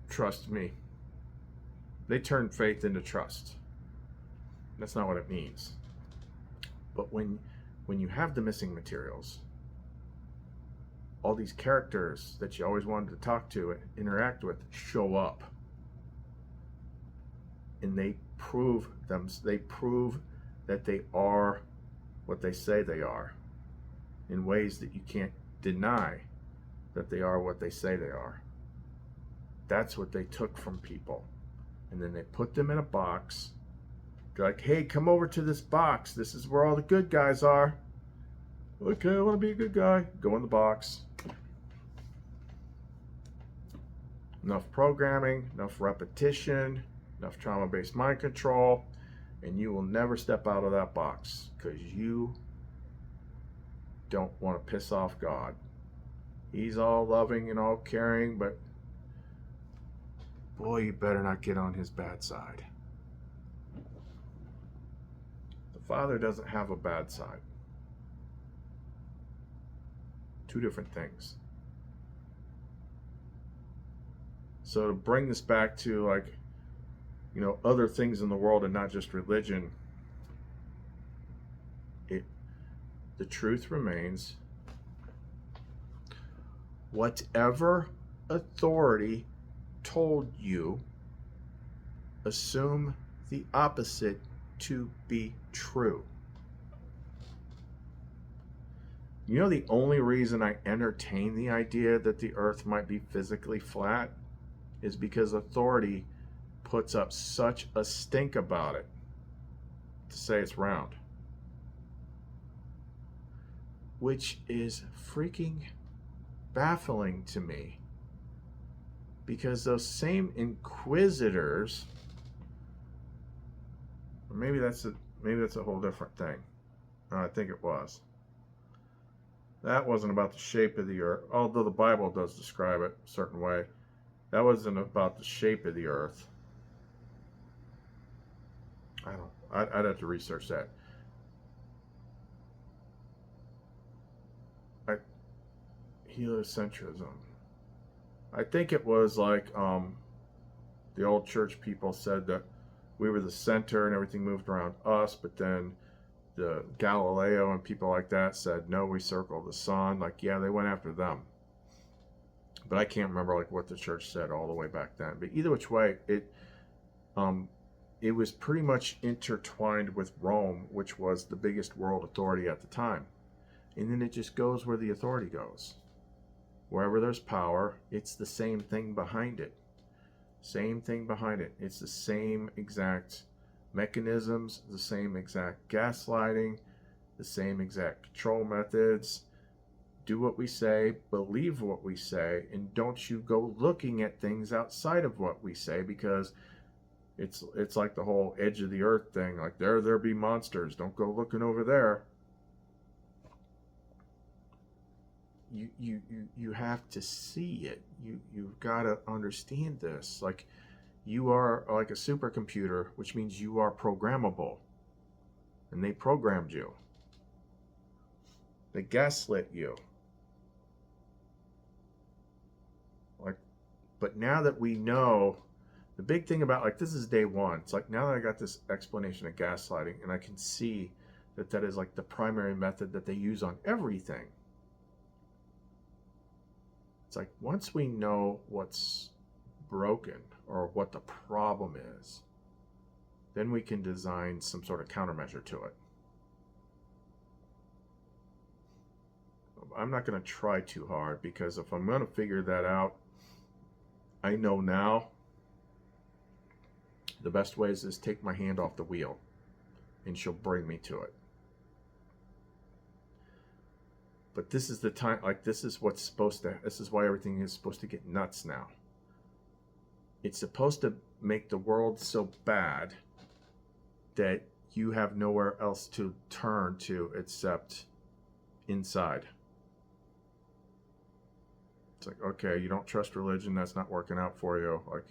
trust me. They turn faith into trust. That's not what it means. But when you have the missing materials, all these characters that you always wanted to talk to and interact with show up. And they prove that they are what they say they are in ways that you can't deny that they are what they say they are. That's what they took from people. And then they put them in a box. They're like, hey, come over to this box. This is where all the good guys are. Okay, I want to be a good guy. Go in the box. Enough programming, enough repetition, enough trauma-based mind control, and you will never step out of that box because you don't want to piss off God. He's all loving and all caring, but boy, you better not get on his bad side. The Father doesn't have a bad side. Two different things. So to bring this back to, like, you know, other things in the world and not just religion, the truth remains, whatever authority told you, assume the opposite to be true. You know, the only reason I entertain the idea that the earth might be physically flat is because authority puts up such a stink about it to say it's round. Which is freaking baffling to me. Because those same inquisitors, or maybe that's a whole different thing. I think it was. That wasn't about the shape of the earth, although the Bible does describe it a certain way. That wasn't about the shape of the earth. I'd have to research that. Heliocentrism. I think it was like the old church people said that we were the center and everything moved around us, but then the Galileo and people like that said, no, we circle the sun. Like, yeah, they went after them. But I can't remember like what the church said all the way back then. But either which way, it was pretty much intertwined with Rome, which was the biggest world authority at the time. And then it just goes where the authority goes. Wherever there's power, it's the same thing behind it. Same thing behind it. It's the same exact mechanisms, the same exact gaslighting, the same exact control methods. Do what we say, believe what we say, and don't you go looking at things outside of what we say, because it's like the whole edge of the earth thing. Like, there be monsters. Don't go looking over there. You have to see it. You've got to understand this. Like, you are like a supercomputer, which means you are programmable. And they programmed you. They gaslit you. Like, but now that we know, the big thing about, like, this is day one. It's like, now that I got this explanation of gaslighting, and I can see that that is like the primary method that they use on everything. It's like, once we know what's broken or what the problem is, then we can design some sort of countermeasure to it. I'm not going to try too hard, because if I'm going to figure that out, I know now the best way is to take my hand off the wheel, and she'll bring me to it. But this is the time, like, this is what's supposed to, this is why everything is supposed to get nuts now. It's supposed to make the world so bad that you have nowhere else to turn to except inside. It's like, okay, you don't trust religion, that's not working out for you. Like,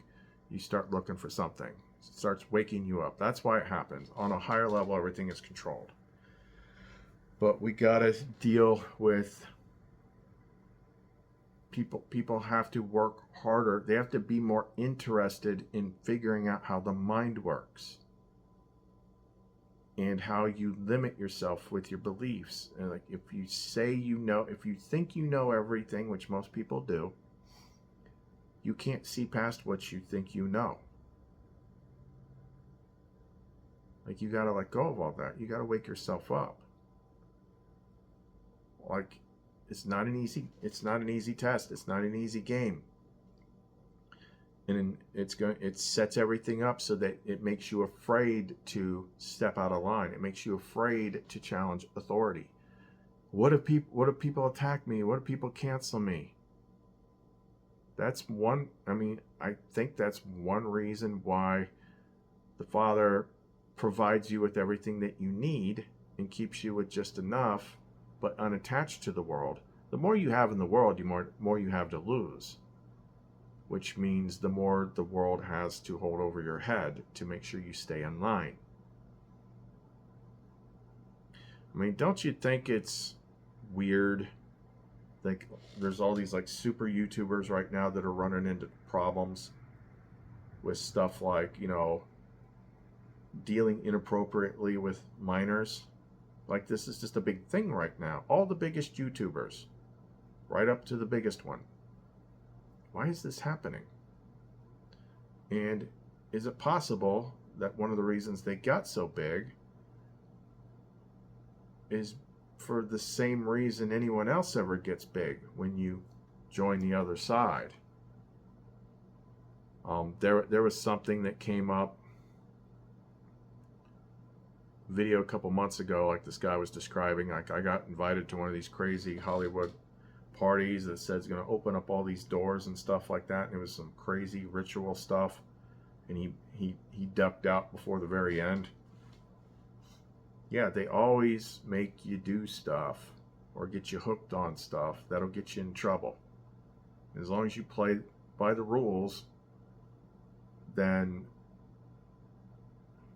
you start looking for something. It starts waking you up. That's why it happens. On a higher level, everything is controlled. But we gotta deal with people. People have to work harder. They have to be more interested in figuring out how the mind works and how you limit yourself with your beliefs. And like, if you say you know, if you think you know everything, which most people do, you can't see past what you think you know. Like, you gotta let go of all that. You gotta wake yourself up. Like, it's not an easy test. It's not an easy game. And it sets everything up so that it makes you afraid to step out of line. It makes you afraid to challenge authority. What if people attack me? What if people cancel me? That's one, I think that's one reason why the Father provides you with everything that you need and keeps you with just enough, but unattached to the world. The more you have in the world, the more you have to lose, which means the more the world has to hold over your head to make sure you stay in line. Don't you think it's weird? Like, there's all these like super YouTubers right now that are running into problems with stuff like, dealing inappropriately with minors. Like, this is just a big thing right now. All the biggest YouTubers, right up to the biggest one. Why is this happening? And is it possible that one of the reasons they got so big is for the same reason anyone else ever gets big, when you join the other side? There was something that came up, video a couple months ago, like this guy was describing, like, I got invited to one of these crazy Hollywood parties that says going to open up all these doors and stuff like that, and it was some crazy ritual stuff, and he ducked out before the very end. Yeah, they always make you do stuff or get you hooked on stuff that'll get you in trouble. As long as you play by the rules, then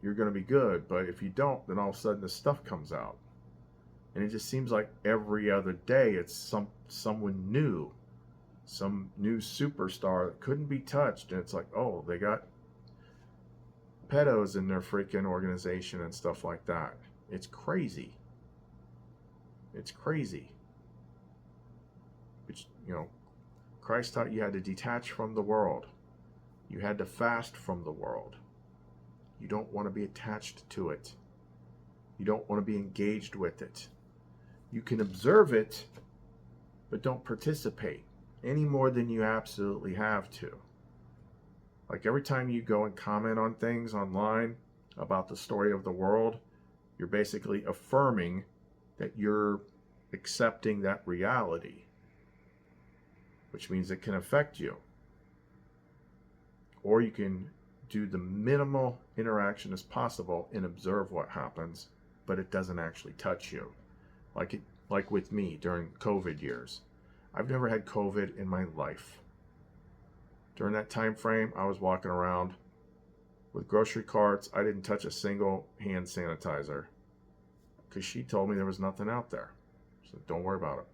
you're going to be good. But if you don't, then all of a sudden this stuff comes out. And it just seems like every other day it's someone new, some new superstar that couldn't be touched. And it's like, oh, they got pedos in their freaking organization and stuff like that. It's crazy. It's crazy. But, Christ taught you had to detach from the world. You had to fast from the world. You don't want to be attached to it. You don't want to be engaged with it. You can observe it, but don't participate any more than you absolutely have to. Like, every time you go and comment on things online about the story of the world, you're basically affirming that you're accepting that reality, which means it can affect you. Or you can do the minimal interaction as possible and observe what happens, but it doesn't actually touch you. Like with me during COVID years. I've never had COVID in my life. During that time frame, I was walking around with grocery carts. I didn't touch a single hand sanitizer because she told me there was nothing out there. So don't worry about it.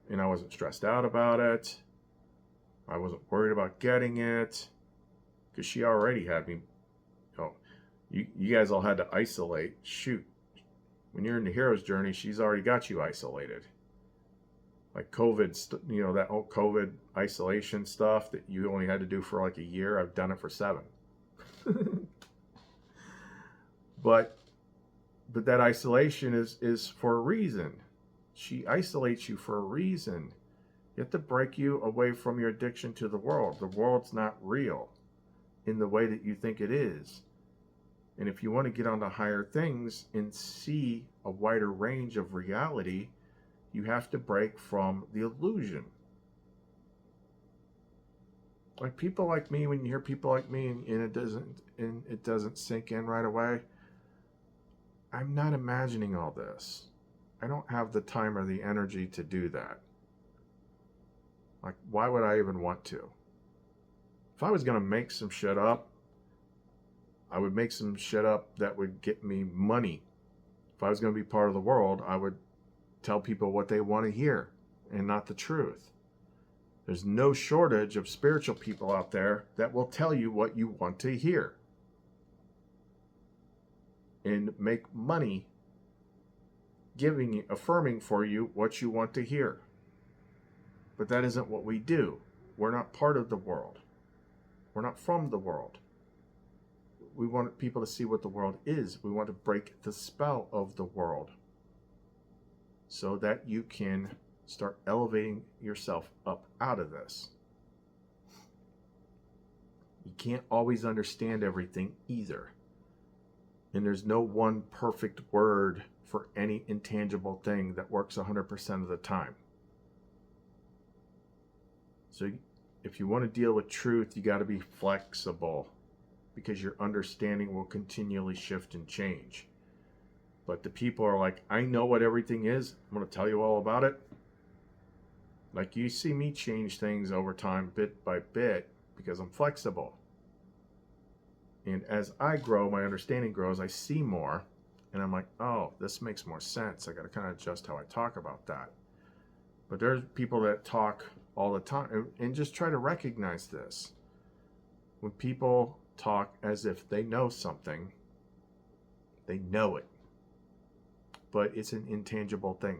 And I wasn't stressed out about it. I wasn't worried about getting it because she already had me. You guys all had to isolate. Shoot. When you're in the hero's journey, she's already got you isolated. Like COVID, that whole COVID isolation stuff that you only had to do for like a year, I've done it for 7. But that isolation is for a reason. She isolates you for a reason. You have to break you away from your addiction to the world. The world's not real in the way that you think it is. And if you want to get onto higher things and see a wider range of reality, you have to break from the illusion. Like people like me, when you hear people like me and it doesn't sink in right away, I'm not imagining all this. I don't have the time or the energy to do that. Like, why would I even want to? If I was going to make some shit up, I would make some shit up that would get me money. If I was going to be part of the world, I would tell people what they want to hear and not the truth. There's no shortage of spiritual people out there that will tell you what you want to hear and make money affirming for you what you want to hear. But that isn't what we do. We're not part of the world. We're not from the world. We want people to see what the world is. We want to break the spell of the world so that you can start elevating yourself up out of this. You can't always understand everything either. And there's no one perfect word for any intangible thing that works 100% of the time. So if you want to deal with truth, you got to be flexible, because your understanding will continually shift and change. But the people are like, I know what everything is. I'm going to tell you all about it. Like, you see me change things over time, bit by bit, because I'm flexible. And as I grow, my understanding grows, I see more, and I'm like, oh, this makes more sense. I got to kind of adjust how I talk about that. But there's people that talk all the time, and just try to recognize this. When people talk as if they know something, they know it. But it's an intangible thing.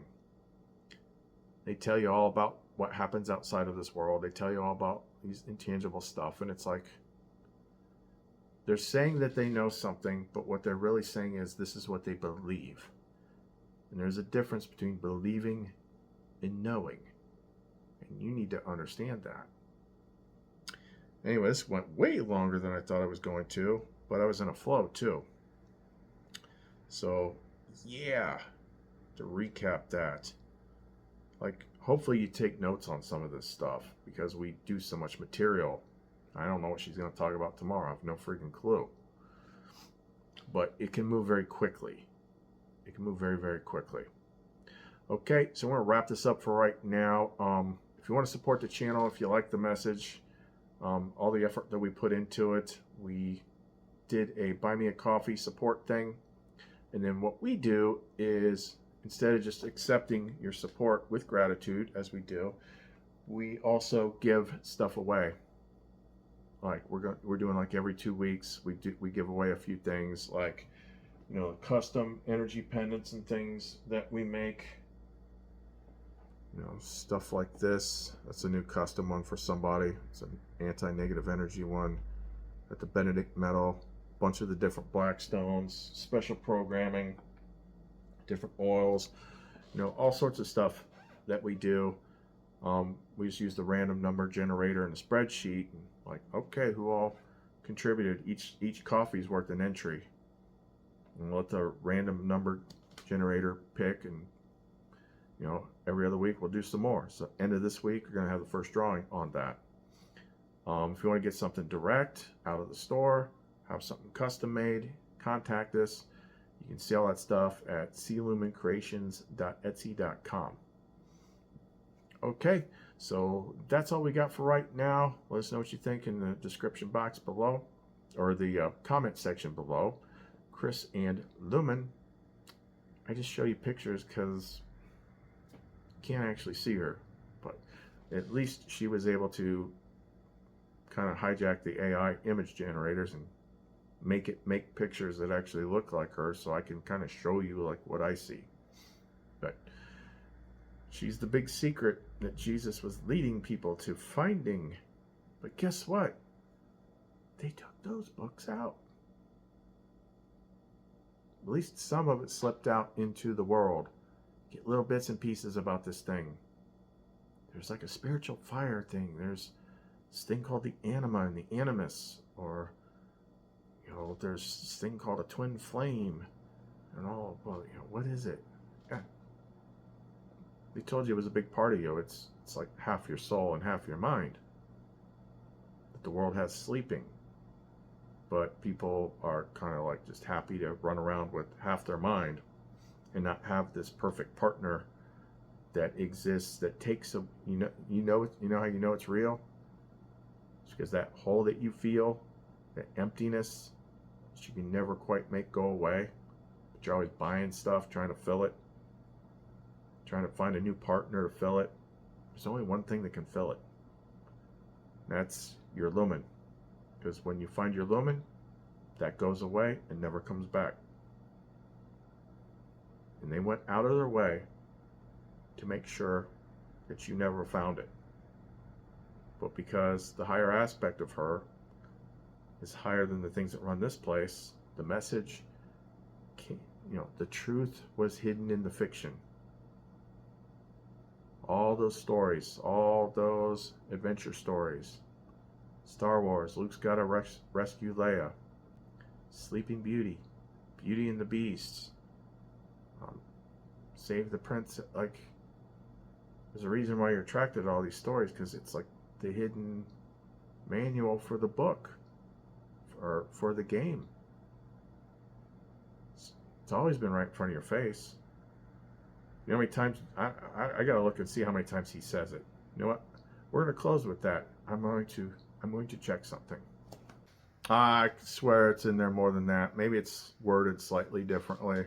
They tell you all about what happens outside of this world. They tell you all about these intangible stuff, and it's like, they're saying that they know something, but what they're really saying is this is what they believe. And there's a difference between believing and knowing. And you need to understand that. Anyway, this went way longer than I thought I was going to, but I was in a flow too. So, yeah, to recap that, like, hopefully you take notes on some of this stuff, because we do so much material. I don't know what she's going to talk about tomorrow. I have no freaking clue. But it can move very quickly. It can move very, very quickly. Okay, so I'm going to wrap this up for right now. If you want to support the channel, if you like the message, all the effort that we put into it, we did a buy me a coffee support thing. And then what we do is, instead of just accepting your support with gratitude, as we do, we also give stuff away. Like, we're doing, like, every 2 weeks, we give away a few things, like, you know, custom energy pendants and things that we make. You know, stuff like this. That's a new custom one for somebody. It's an anti-negative energy one. At the Benedict metal, a bunch of the different black stones, special programming, different oils, you know, all sorts of stuff that we do. We just use the random number generator in the spreadsheet, and like, okay, who all contributed? Each coffee is worth an entry, and let the random number generator pick, and you know, every other week we'll do some more. So end of this week, we're going to have the first drawing on that. If you want to get something direct out of the store, have something custom made, contact us. You can see all that stuff at clumencreations.etsy.com. Okay, so that's all we got for right now. Let us know what you think in the description box below, or the comment section below. Chris and Lumen. I just show you pictures because you can't actually see her, but at least she was able to kind of hijack the AI image generators and make pictures that actually look like her, so I can kind of show you like what I see. But she's the big secret that Jesus was leading people to finding. But guess what? They took those books out. At least some of it slipped out into the world. Get little bits and pieces about this thing. There's like a spiritual fire thing. There's this thing called the anima and the animus, or you know, there's this thing called a twin flame, and all. Well, you know, what is it? Yeah. They told you it was a big part of you. It's like half your soul and half your mind. That the world has sleeping, but people are kind of like just happy to run around with half their mind and not have this perfect partner that exists, that takes a, you know how you know it's real? It's because that hole that you feel, that emptiness that you can never quite make go away, but you're always buying stuff, trying to fill it, trying to find a new partner to fill it. There's only one thing that can fill it. That's your lumen. Because when you find your lumen, that goes away and never comes back. And they went out of their way to make sure that you never found it. But because the higher aspect of her is higher than the things that run this place, the message, the truth was hidden in the fiction. All those stories, all those adventure stories, Star Wars, Luke's got to rescue Leia, Sleeping Beauty, Beauty and the Beast, Save the Prince. Like, there's a reason why you're attracted to all these stories, because it's like the hidden manual for the book, or for the game. It's always been right in front of your face. You know how many times, I gotta look and see how many times he says it. You know what? We're gonna close with that. I'm going to check something. I swear it's in there more than that. Maybe it's worded slightly differently.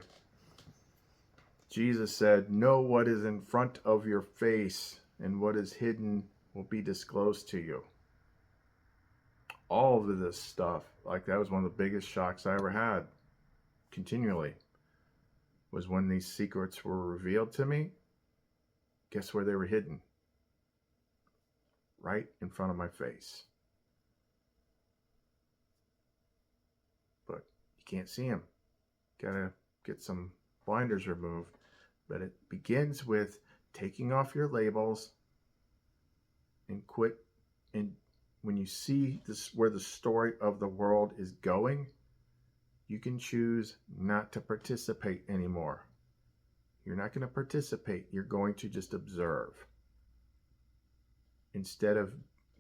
Jesus said, know what is in front of your face, and what is hidden will be disclosed to you. All of this stuff, like, that was one of the biggest shocks I ever had, continually, was when these secrets were revealed to me. Guess where they were hidden? Right in front of my face. But you can't see them. Gotta get some blinders removed. But it begins with taking off your labels and quit. And when you see this, where the story of the world is going, you can choose not to participate anymore. You're not going to participate. You're going to just observe. Instead of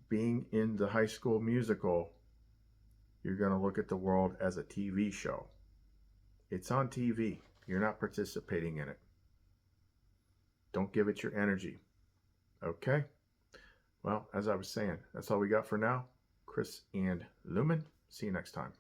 being in the High School Musical, you're going to look at the world as a TV show. It's on TV. You're not participating in it. Don't give it your energy. Okay? Well, as I was saying, that's all we got for now. Chris and Lumen. See you next time.